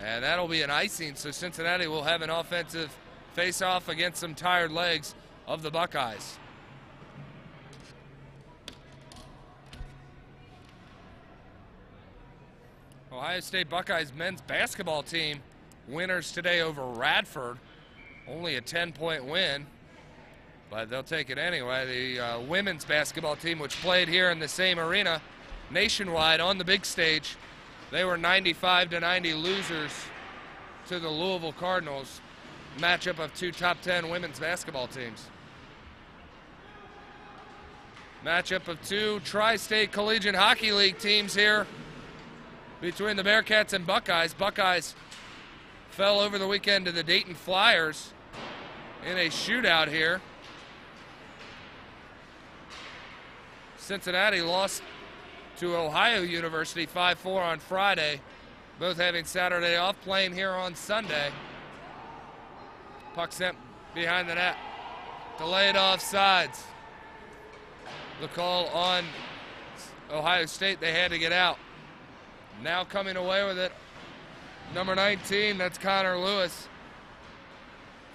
[SPEAKER 1] And that'll be an icing, so Cincinnati will have an offensive face-off against some tired legs of the Buckeyes. Ohio State Buckeyes men's basketball team winners today over Radford. Only a 10-point win, but they'll take it anyway. The women's basketball team, which played here in the same arena nationwide on the big stage, they were 95-90 losers to the Louisville Cardinals. Matchup of two top 10 women's basketball teams. Matchup of two Tri-State Collegiate Hockey League teams here between the Bearcats and Buckeyes. Buckeyes fell over the weekend to the Dayton Flyers in a shootout here. Cincinnati lost to Ohio University 5-4 on Friday, both having Saturday off, playing here on Sunday. Puck sent behind the net. Delayed offsides. The call on Ohio State, they had to get out. Now coming away with it, number 19, that's Connor Lewis,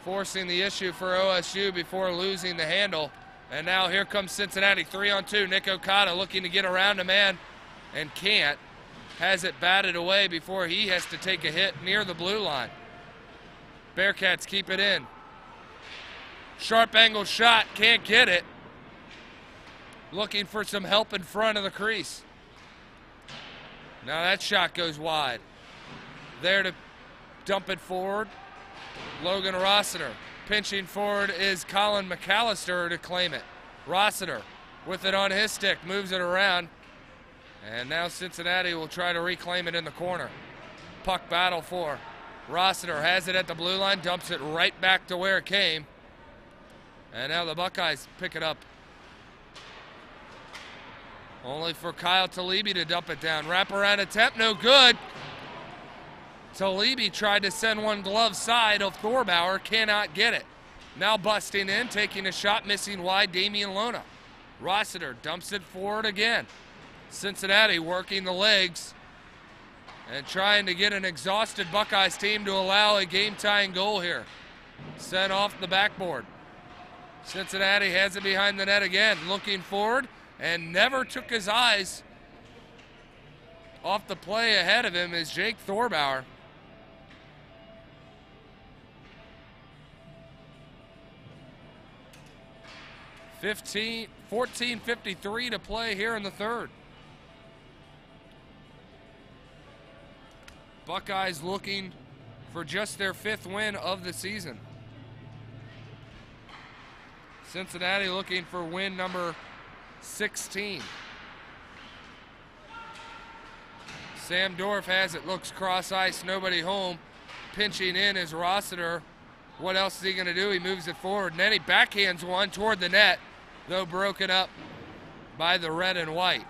[SPEAKER 1] forcing the issue for OSU before losing the handle. And now here comes Cincinnati, 3-on-2. Nick Okada looking to get around a man and can't. Has it batted away before he has to take a hit near the blue line. Bearcats keep it in. Sharp angle shot, can't get it. Looking for some help in front of the crease. Now that shot goes wide. There to dump it forward, Logan Rossiter. Pinching forward is Colin McAllister to claim it. Rossiter with it on his stick, moves it around. And now Cincinnati will try to reclaim it in the corner. Puck battle for Rossiter, has it at the blue line, dumps it right back to where it came. And now the Buckeyes pick it up. Only for Kyle Talibi to dump it down. Wraparound attempt, no good. Talibi tried to send one glove side of Thorbauer, cannot get it. Now busting in, taking a shot, missing wide, Damian Lona. Rossiter dumps it forward again. Cincinnati working the legs and trying to get an exhausted Buckeyes team to allow a game-tying goal here. Sent off the backboard. Cincinnati has it behind the net again, looking forward, and never took his eyes off the play ahead of him is Jake Thorbauer. $14:53 to play here in the third. Buckeyes looking for just their 5th win of the season. Cincinnati looking for win number 16. Sam Dorf has it, looks cross ice, nobody home. Pinching in is Rossiter. What else is he gonna do? He moves it forward, and then he backhands one toward the net, though broken up by the red and white.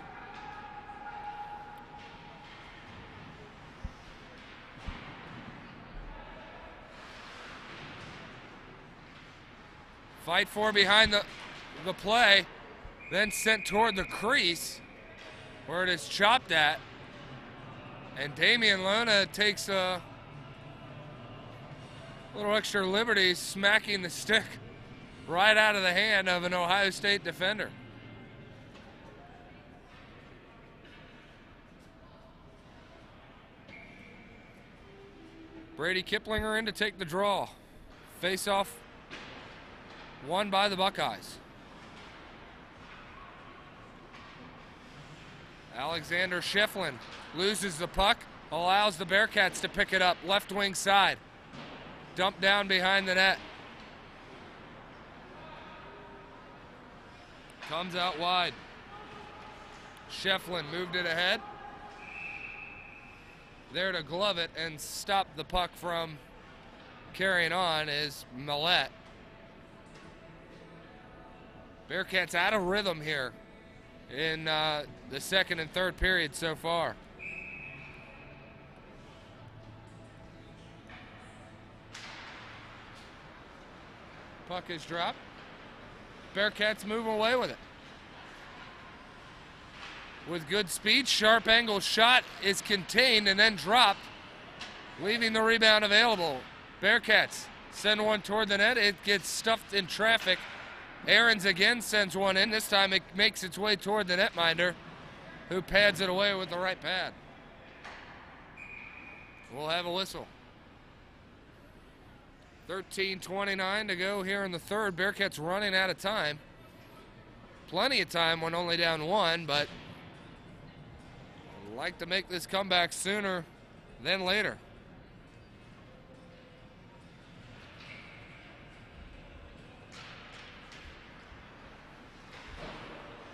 [SPEAKER 1] Fight for behind the play, then sent toward the crease where it is chopped at. And Damian Lona takes a little extra liberty, smacking the stick right out of the hand of an Ohio State defender. Brady Kiplinger in to take the draw. Face off won by the Buckeyes. Alexander Shefflin loses the puck, allows the Bearcats to pick it up, left wing side. Dump down behind the net. Comes out wide. Shefflin moved it ahead. There to glove it and stop the puck from carrying on is Millette. Bearcats out of rhythm here in the second and third period so far. Puck is dropped. Bearcats move away with it. With good speed, sharp angle shot is contained and then dropped, leaving the rebound available. Bearcats send one toward the net. It gets stuffed in traffic. Aarons again sends one in. This time it makes its way toward the netminder, who pads it away with the right pad. We'll have a whistle. 13:29 to go here in the third. Bearcats running out of time. Plenty of time when only down one, but I'd like to make this comeback sooner than later.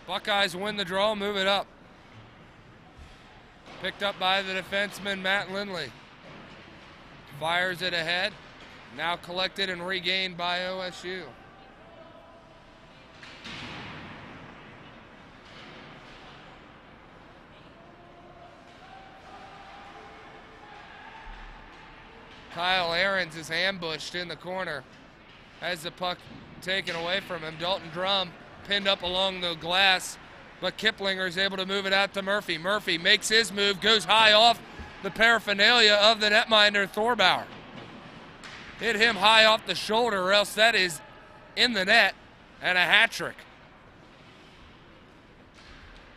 [SPEAKER 1] Buckeyes win the draw, move it up. Picked up by the defenseman, Matt Lindley. Fires it ahead. Now collected and regained by OSU. Kyle Ahrens is ambushed in the corner. Has the puck taken away from him. Dalton Drum pinned up along the glass, but Kiplinger is able to move it out to Murphy. Murphy makes his move, goes high off the paraphernalia of the netminder, Thorbauer. Hit him high off the shoulder, or else that is in the net, and a hat trick.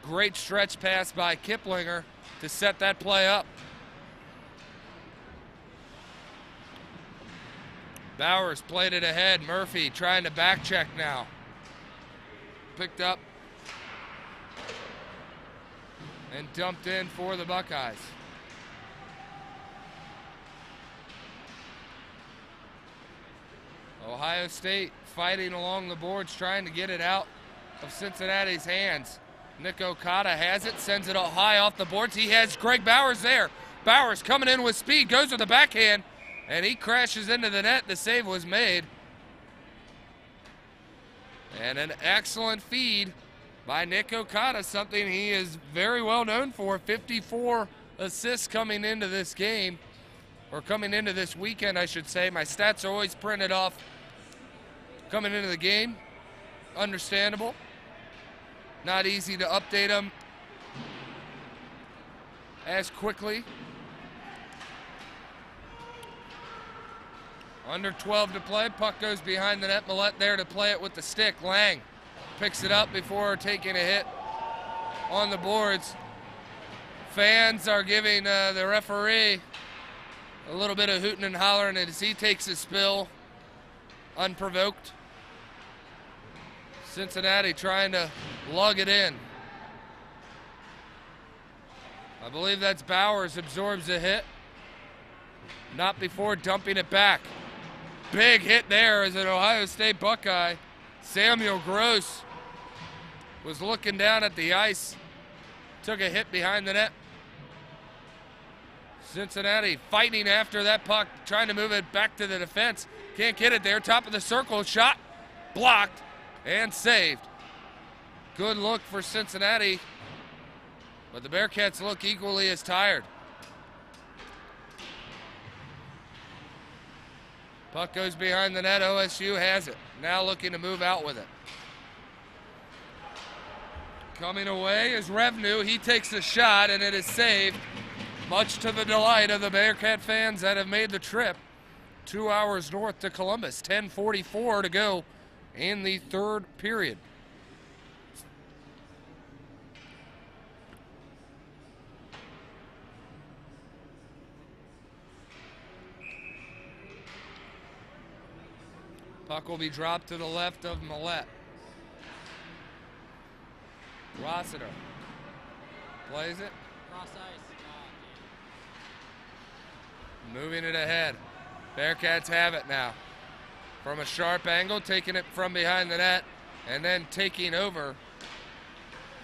[SPEAKER 1] Great stretch pass by Kiplinger to set that play up. Bowers played it ahead. Murphy trying to back check now. Picked up and dumped in for the Buckeyes. Ohio State fighting along the boards, trying to get it out of Cincinnati's hands. Nick Okada has it, sends it high off the boards. He has Greg Bowers there. Bowers coming in with speed, goes with the backhand, and he crashes into the net. The save was made. And an excellent feed by Nick Okada, something he is very well known for. 54 assists coming into this game, or coming into this weekend, I should say. My stats are always printed off coming into the game. Understandable. Not easy to update them as quickly. Under 12 to play. Puck goes behind the net. Millette there to play it with the stick. Lang picks it up before taking a hit on the boards. Fans are giving the referee a little bit of hooting and hollering as he takes a spill unprovoked. Cincinnati trying to lug it in. I believe that's Bowers, absorbs the hit. Not before dumping it back. Big hit there as an Ohio State Buckeye. Samuel Gross was looking down at the ice. Took a hit behind the net. Cincinnati fighting after that puck, trying to move it back to the defense. Can't get it there. Top of the circle, shot, blocked, and saved. Good look for Cincinnati, but the Bearcats look equally as tired. Puck goes behind the net. OSU has it. Now looking to move out with it. Coming away is Revenu. He takes a shot, and it is saved, much to the delight of the Bearcat fans that have made the trip 2 hours north to Columbus. 10:44 to go in the third period. Puck will be dropped to the left of Millette. Rossiter plays it.
[SPEAKER 2] Cross ice.
[SPEAKER 1] Moving it ahead. Bearcats have it now. From a sharp angle, taking it from behind the net, and then taking over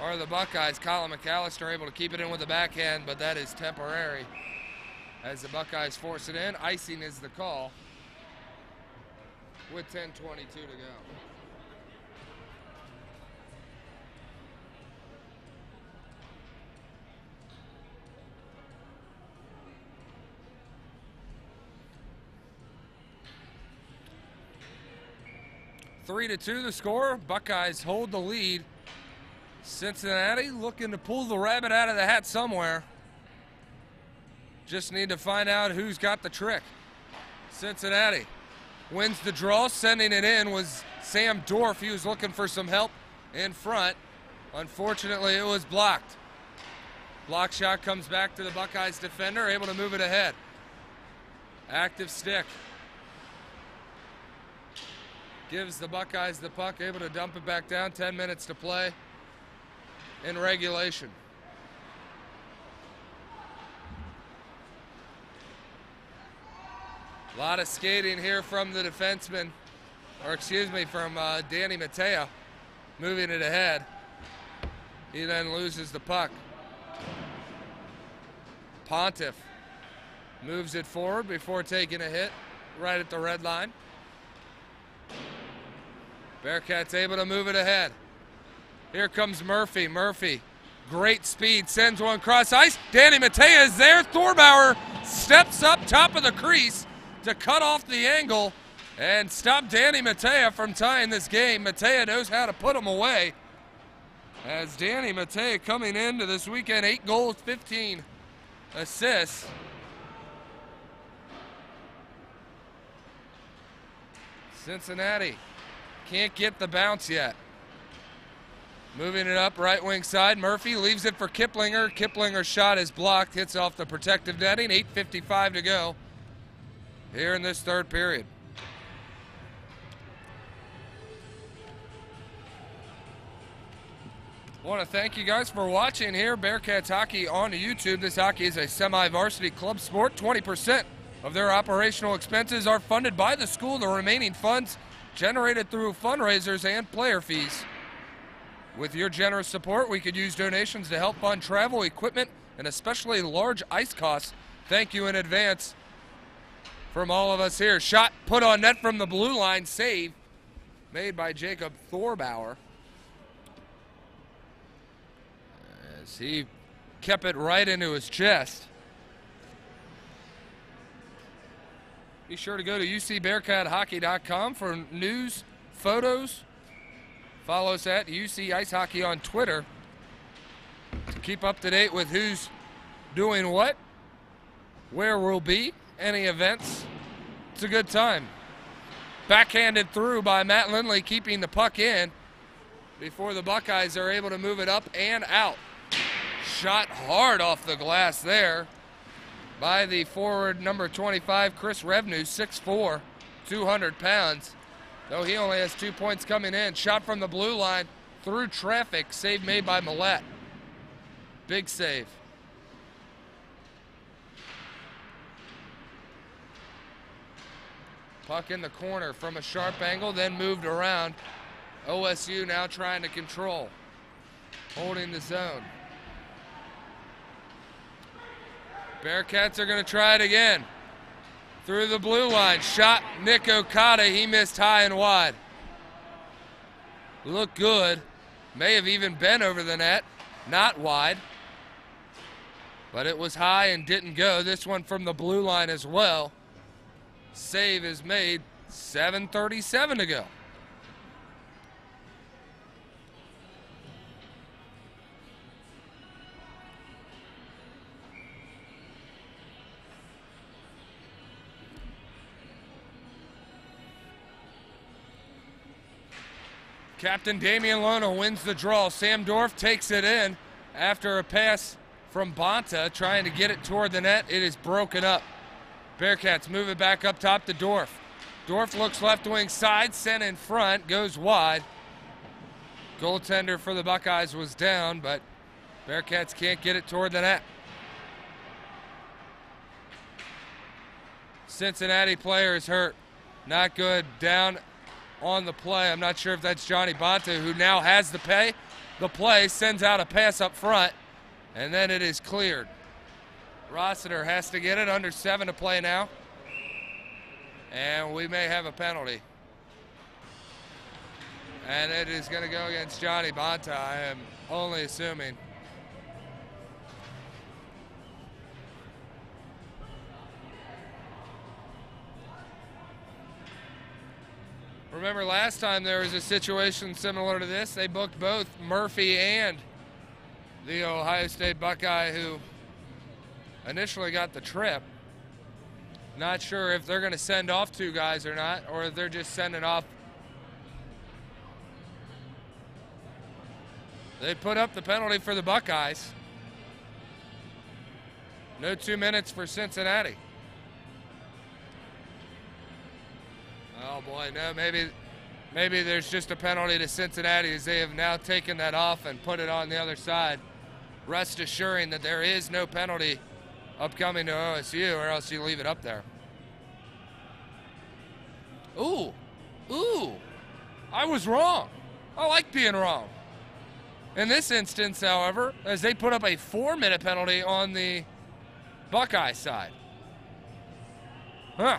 [SPEAKER 1] are the Buckeyes. Colin McAllister able to keep it in with the backhand, but that is temporary as the Buckeyes force it in. Icing is the call with 10:22 to go. Three to 2 the score. Buckeyes hold the lead. Cincinnati looking to pull the rabbit out of the hat somewhere. Just need to find out who's got the trick. Cincinnati wins the draw. Sending it in was Sam Dorf. He was looking for some help in front. Unfortunately, it was blocked. Block shot comes back to the Buckeyes defender, able to move it ahead. Active stick. Gives the Buckeyes the puck, able to dump it back down. 10 minutes to play in regulation. A lot of skating here from the defenseman, or excuse me, from Danny Matea, moving it ahead. He then loses the puck. Pontiff moves it forward before taking a hit right at the red line. Bearcats able to move it ahead. Here comes Murphy. Murphy, great speed, sends one cross ice. Danny Matea is there. Thorbauer steps up top of the crease to cut off the angle and stop Danny Matea from tying this game. Matea knows how to put him away. As Danny Matea coming into this weekend, 8 goals, 15 assists. Cincinnati can't get the bounce yet. Moving it up right wing side. Murphy leaves it for Kiplinger. Kiplinger's shot is blocked, hits off the protective netting. 8:55 to go here in this third period. I want to thank you guys for watching here. Bearcats Hockey on YouTube. This hockey is a semi-varsity club sport. 20% of their operational expenses are funded by the school. The remaining funds generated through fundraisers and player fees. With your generous support, we could use donations to help fund travel, equipment, and especially large ice costs. Thank you in advance from all of us here. Shot put on net from the blue line. Save made by Jacob Thorbauer, as he kept it right into his chest. Be sure to go to ucbearcathockey.com for news, photos. Follow us at UC Ice Hockey on Twitter to keep up to date with who's doing what, where we'll be, any events. It's a good time. Backhanded through by Matt Lindley, keeping the puck in before the Buckeyes are able to move it up and out. Shot hard off the glass there by the forward number 25, Chris Revenu, 6'4", 200 pounds. Though he only has 2 points coming in. Shot from the blue line through traffic. Save made by Millette. Big save. Puck in the corner from a sharp angle, then moved around. OSU now trying to control. Holding the zone. Bearcats are going to try it again. Through the blue line, shot Nick Okada. He missed high and wide. Looked good. May have even been over the net. Not wide. But it was high and didn't go. This one from the blue line as well. Save is made. 7:37 to go. Captain Damian Lona wins the draw. Sam Dorf takes it in after a pass from Bonta, trying to get it toward the net. It is broken up. Bearcats move it back up top to Dorf. Dorf looks left wing side, sent in front, goes wide. Goaltender for the Buckeyes was down, but Bearcats can't get it toward the net. Cincinnati player is hurt. Not good. Down on the play. I'm not sure if that's Johnny Bonta, who now has the play, sends out a pass up front, and then it is cleared. Rossiter has to get it. Under 7 to play now. And we may have a penalty. And it is going to go against Johnny Bonta, I am only assuming. Remember last time there was a situation similar to this. They booked both Murphy and the Ohio State Buckeye, who initially got the trip. Not sure if they're going to send off 2 guys or not, or if they're just sending off. They put up the penalty for the Buckeyes. No 2 minutes for Cincinnati. Oh boy, no, maybe there's just a penalty to Cincinnati as they have now taken that off and put it on the other side. Rest assuring that there is no penalty upcoming to OSU, or else you leave it up there. Ooh, I was wrong. I like being wrong. In this instance, however, as they put up a 4-minute penalty on the Buckeye side. Huh.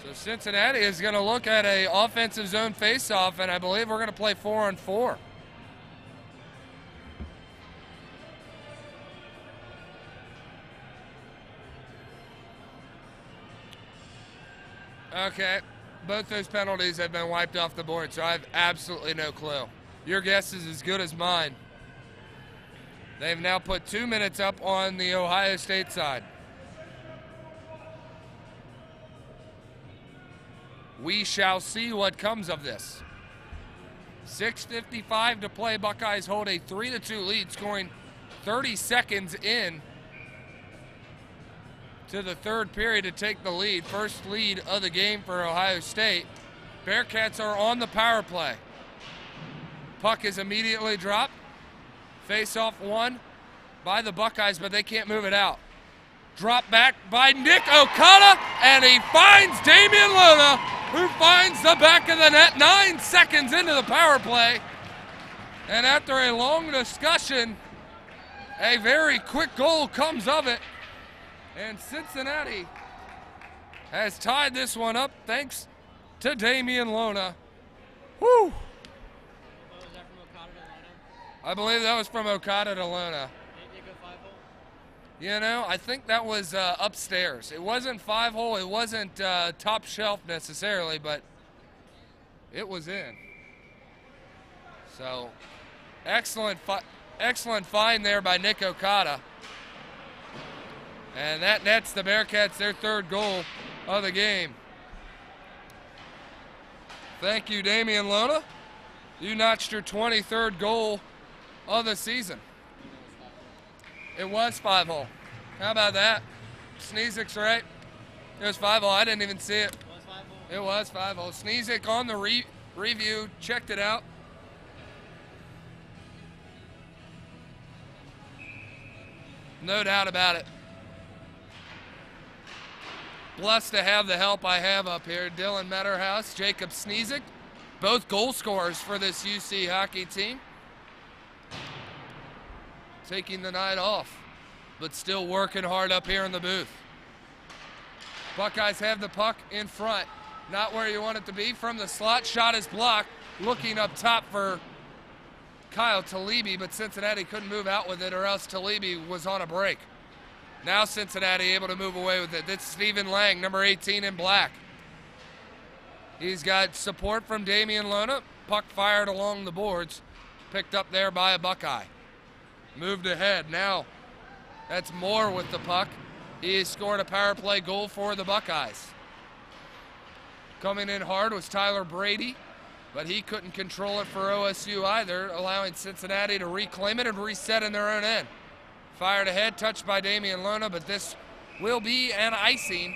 [SPEAKER 1] So Cincinnati is going to look at a offensive zone faceoff, and I believe we're going to play 4-on-4. Okay, both those penalties have been wiped off the board, so I have absolutely no clue. Your guess is as good as mine. They've now put 2 minutes up on the Ohio State side. We shall see what comes of this. 6:55 to play. Buckeyes hold a 3-2 lead, scoring 30 seconds in to the third period to take the lead. First lead of the game for Ohio State. Bearcats are on the power play. Puck is immediately dropped. Face-off won by the Buckeyes, but they can't move it out. Drop back by Nick Okada, and he finds Damian Lona, who finds the back of the net 9 seconds into the power play. And after a long discussion, a very quick goal comes of it. And Cincinnati has tied this one up thanks to Damian Lona. Woo!
[SPEAKER 2] What was that from Okada to Lona?
[SPEAKER 1] I believe that was from Okada to Lona.
[SPEAKER 2] Did they go 5-hole?
[SPEAKER 1] You know, I think that was upstairs. It wasn't 5-hole. It wasn't top shelf necessarily, but it was in. So, excellent find there by Nick Okada. And that nets the Bearcats their third goal of the game. Thank you, Damian Lona. You notched your 23rd goal of the season. It was 5-hole. How about that? Sneezik's right. It was 5-hole. I didn't even see it. It was 5-hole. Sneezik on the review, checked it out. No doubt about it. Blessed to have the help I have up here. Dylan Metterhouse, Jacob Sneezik, both goal scorers for this UC hockey team. Taking the night off, but still working hard up here in the booth. Buckeyes have the puck in front. Not where you want it to be. From the slot, shot is blocked. Looking up top for Kyle Talibi, but Cincinnati couldn't move out with it, or else Talibi was on a break. Now Cincinnati able to move away with it. That's Stephen Lang, number 18 in black. He's got support from Damian Lona. Puck fired along the boards. Picked up there by a Buckeye. Moved ahead. Now that's Moore with the puck. He has scored a power play goal for the Buckeyes. Coming in hard was Tyler Brady, but he couldn't control it for OSU either, allowing Cincinnati to reclaim it and reset in their own end. Fired ahead, touched by Damian Lona, but this will be an icing.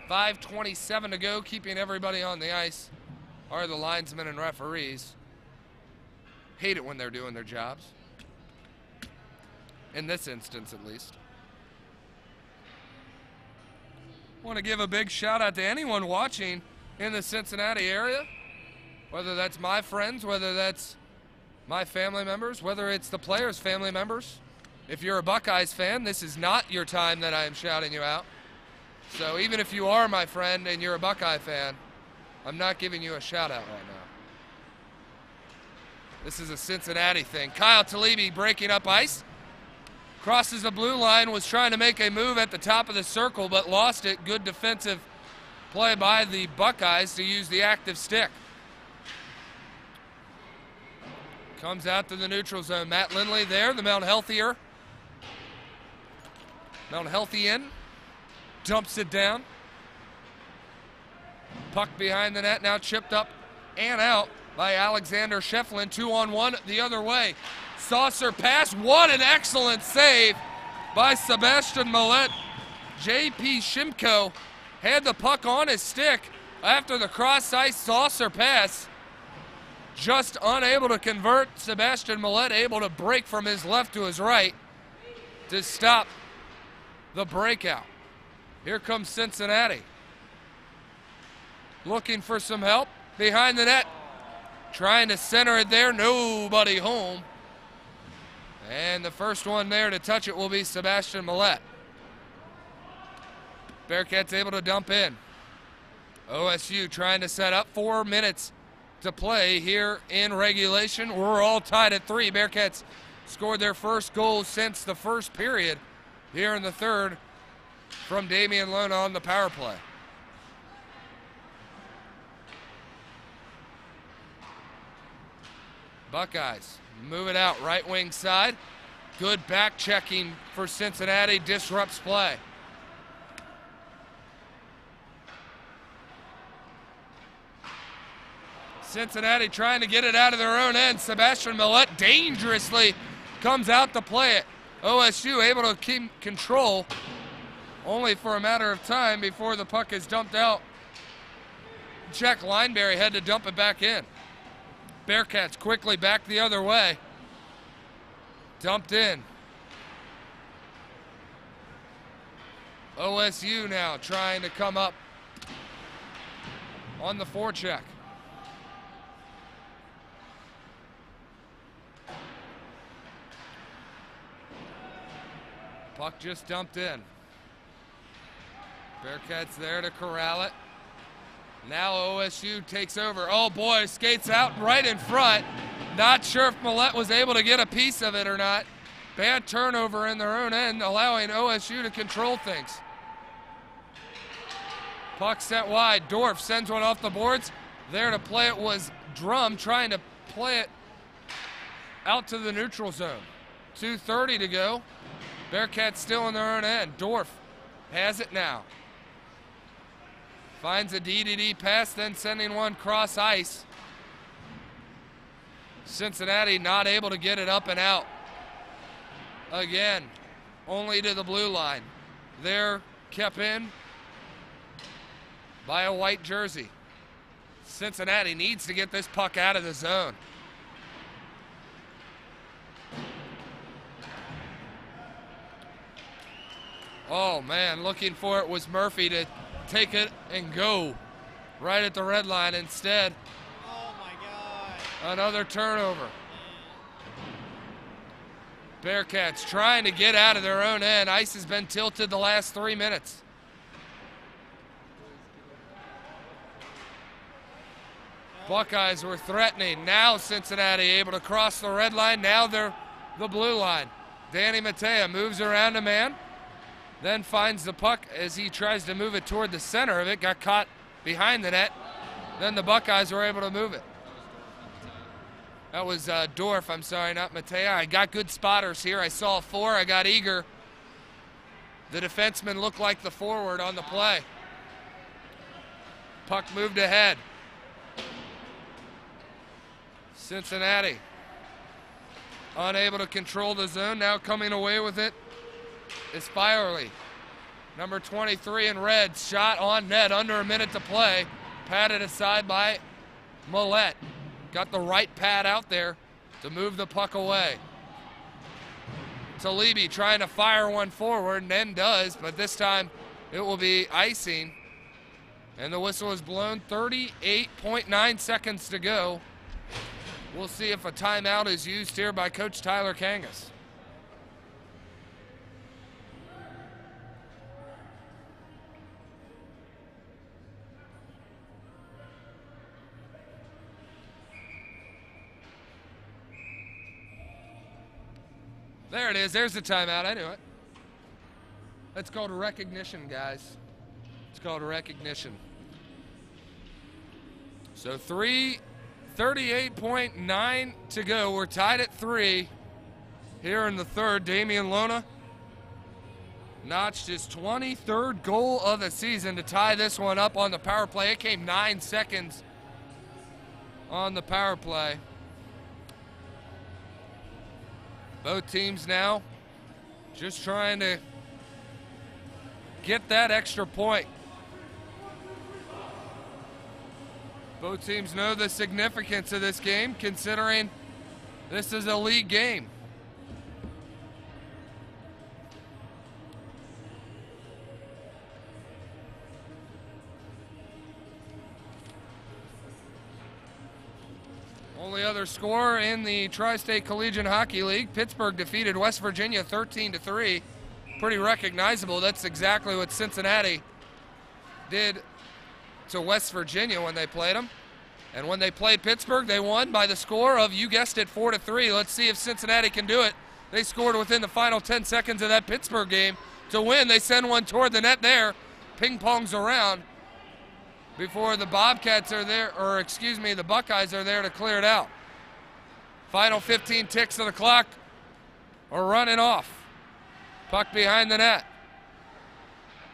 [SPEAKER 1] 5:27 to go, keeping everybody on the ice are the linesmen and referees. Hate it when they're doing their jobs. In this instance, at least. Want to give a big shout out to anyone watching in the Cincinnati area, whether that's my friends, whether that's my family members, whether it's the players' family members. If you're a Buckeyes fan, this is not your time that I am shouting you out. So even if you are my friend and you're a Buckeye fan, I'm not giving you a shout out right now. This is a Cincinnati thing. Kyle Talibi breaking up ice. Crosses the blue line, was trying to make a move at the top of the circle, but lost it. Good defensive play by the Buckeyes to use the active stick. Comes out to the neutral zone. Matt Lindley there, the Mount Healthier. Mount Healthian dumps it down. Puck behind the net, now chipped up and out by Alexander Shefflin. 2-on-1 the other way. Saucer pass, what an excellent save by Sebastian Millette. J.P. Shimko had the puck on his stick after the cross-ice saucer pass. Just unable to convert. Sebastian Millette able to break from his left to his right to stop the breakout. Here comes Cincinnati. Looking for some help behind the net. Trying to center it there, nobody home. And the first one there to touch it will be Sebastian Millette. Bearcats able to dump in. OSU trying to set up 4 minutes to play here in regulation. We're all tied at 3. Bearcats scored their first goal since the first period here in the third from Damian Lona on the power play. Buckeyes move it out right wing side. Good back checking for Cincinnati, disrupts play. Cincinnati trying to get it out of their own end. Sebastian Millette dangerously comes out to play it. OSU able to keep control only for a matter of time before the puck is dumped out. Jack Lineberry had to dump it back in. Bearcats quickly back the other way. Dumped in. OSU now trying to come up on the forecheck. Puck just dumped in. Bearcats there to corral it. Now OSU takes over. Oh boy, skates out right in front. Not sure if Millette was able to get a piece of it or not. Bad turnover in their own end, allowing OSU to control things. Puck sent wide. Dorf sends one off the boards. There to play it was Drum, trying to play it out to the neutral zone. 2:30 to go. Bearcats still in their own end. Dorf has it now. Finds a DDD pass, then sending one cross ice. Cincinnati not able to get it up and out. Again, only to the blue line. There, kept in by a white jersey. Cincinnati needs to get this puck out of the zone. Oh man, looking for it was Murphy to take it and go right at the red line. Instead,
[SPEAKER 2] Oh my God.
[SPEAKER 1] another turnover. Bearcats trying to get out of their own end. Ice has been tilted the last 3 minutes. Buckeyes were threatening. Now Cincinnati able to cross the red line. Now they're the blue line. Danny Matea moves around a man, then finds the puck as he tries to move it toward the center of it. Got caught behind the net. Then the Buckeyes were able to move it. That was Dorf, I'm sorry, not Matea. I got good spotters here. I saw 4, I got eager. The defenseman looked like the forward on the play. Puck moved ahead. Cincinnati unable to control the zone. Now coming away with it is Firely. Number 23 in red, shot on net, under a minute to play. Patted aside by Millette. Got the right pad out there to move the puck away. Talibi trying to fire one forward, and then does, but this time it will be icing. And the whistle is blown. 38.9 seconds to go. We'll see if a timeout is used here by Coach Tyler Kangas. There it is. There's the timeout. I knew it. That's called recognition, guys. It's called recognition. So 38.9 to go. We're tied at 3 here in the third. Damian Lona notched his 23rd goal of the season to tie this one up on the power play. It came 9 seconds on the power play. Both teams now Just trying to get that extra point. Both teams know the significance of this game, considering this is a league game. Only other score in the Tri-State Collegiate Hockey League, Pittsburgh defeated West Virginia 13-3. Pretty recognizable. That's exactly what Cincinnati did to West Virginia when they played them. And when they played Pittsburgh, they won by the score of, you guessed it, 4-3. Let's see if Cincinnati can do it. They scored within the final 10 seconds of that Pittsburgh game to win. They send one toward the net there. Ping-pongs around before the Bobcats are there, or excuse me, the Buckeyes are there to clear it out. Final 15 ticks of the clock are running off. Puck behind the net.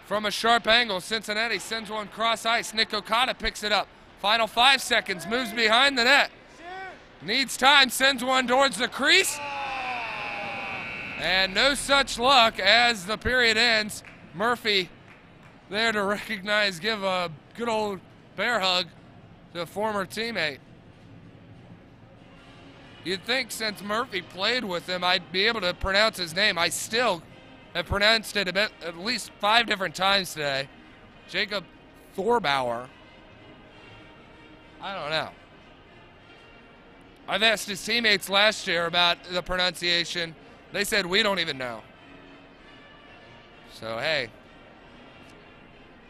[SPEAKER 1] From a sharp angle, Cincinnati sends one cross ice. Nick Okada picks it up. Final 5 seconds, moves behind the net. Needs time, sends one towards the crease. And no such luck as the period ends. Murphy there to recognize, give a good old bear hug to a former teammate. You'd think since Murphy played with him, I'd be able to pronounce his name. I still have pronounced it at least 5 different times today. Jacob Thorbauer. I don't know. I've asked his teammates last year about the pronunciation. They said, we don't even know. So, hey,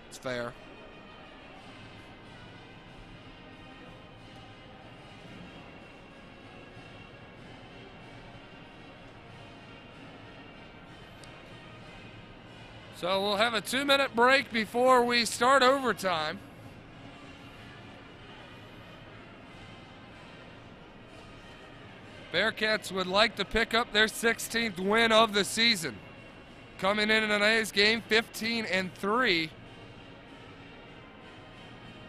[SPEAKER 1] it's fair. So we'll have a 2-minute break before we start overtime. Bearcats would like to pick up their 16th win of the season. Coming in today's game, 15-3.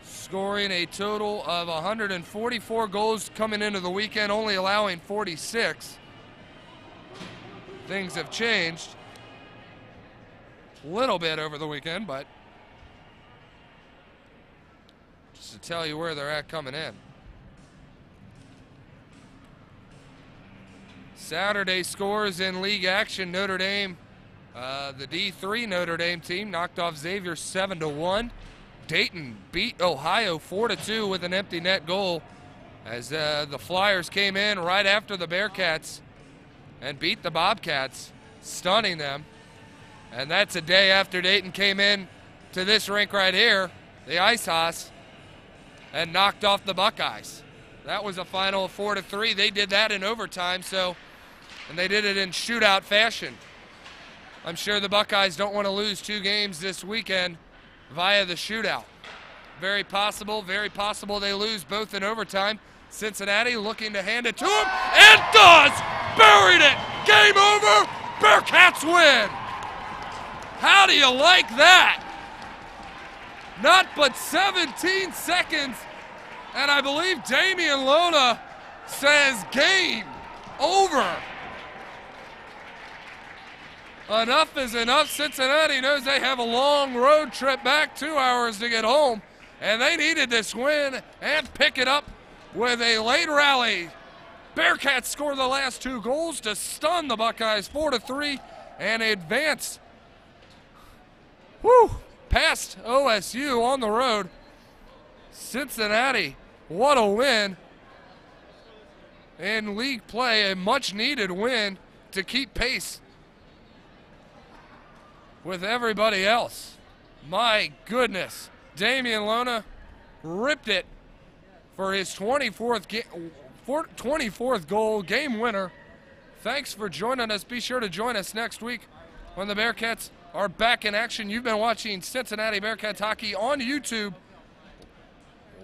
[SPEAKER 1] Scoring a total of 144 goals coming into the weekend, only allowing 46. Things have changed a little bit over the weekend, but just to tell you where they're at coming in. Saturday scores in league action. Notre Dame, the D3 Notre Dame team knocked off Xavier 7-1. Dayton beat Ohio 4-2 with an empty net goal as the Flyers came in right after the Bearcats and beat the Bobcats, stunning them. And that's a day after Dayton came in to this rink right here, the Ice House, and knocked off the Buckeyes. That was a final of 4-3. They did that in overtime, and they did it in shootout fashion. I'm sure the Buckeyes don't want to lose 2 games this weekend via the shootout. Very possible they lose both in overtime. Cincinnati looking to hand it to him, and does! Buried it! Game over! Bearcats win! How do you like that? Not but 17 seconds, and I believe Damian Lona says game over. Enough is enough. Cincinnati knows they have a long road trip back, 2 hours to get home, and they needed this win and pick it up with a late rally. Bearcats score the last 2 goals to stun the Buckeyes 4-3 and advance past OSU on the road. Cincinnati, what a win in league play, a much needed win to keep pace with everybody else. My goodness, Damian Lona ripped it for his 24th goal, game winner. Thanks for joining us. Be sure to join us next week when the Bearcats are back in action. You've been watching Cincinnati Bearcats hockey on YouTube.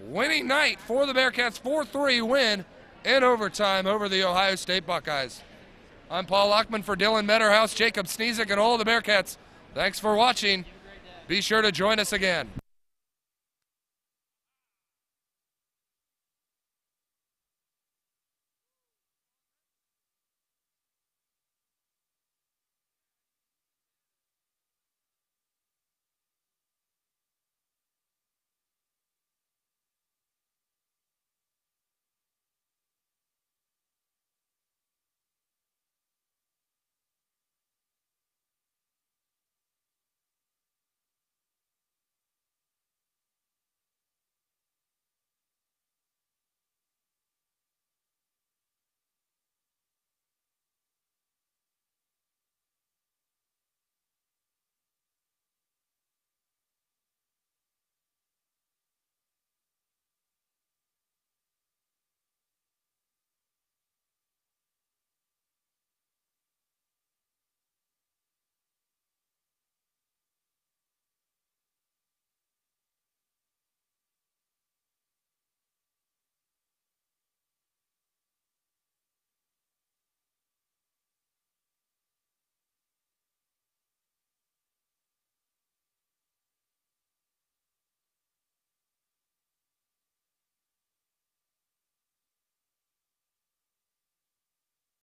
[SPEAKER 1] Winning night for the Bearcats, 4-3 win in overtime over the Ohio State Buckeyes. I'm Paul Lockman for Dylan Metterhouse, Jacob Sneezek, and all the Bearcats. Thanks for watching. Be sure to join us again.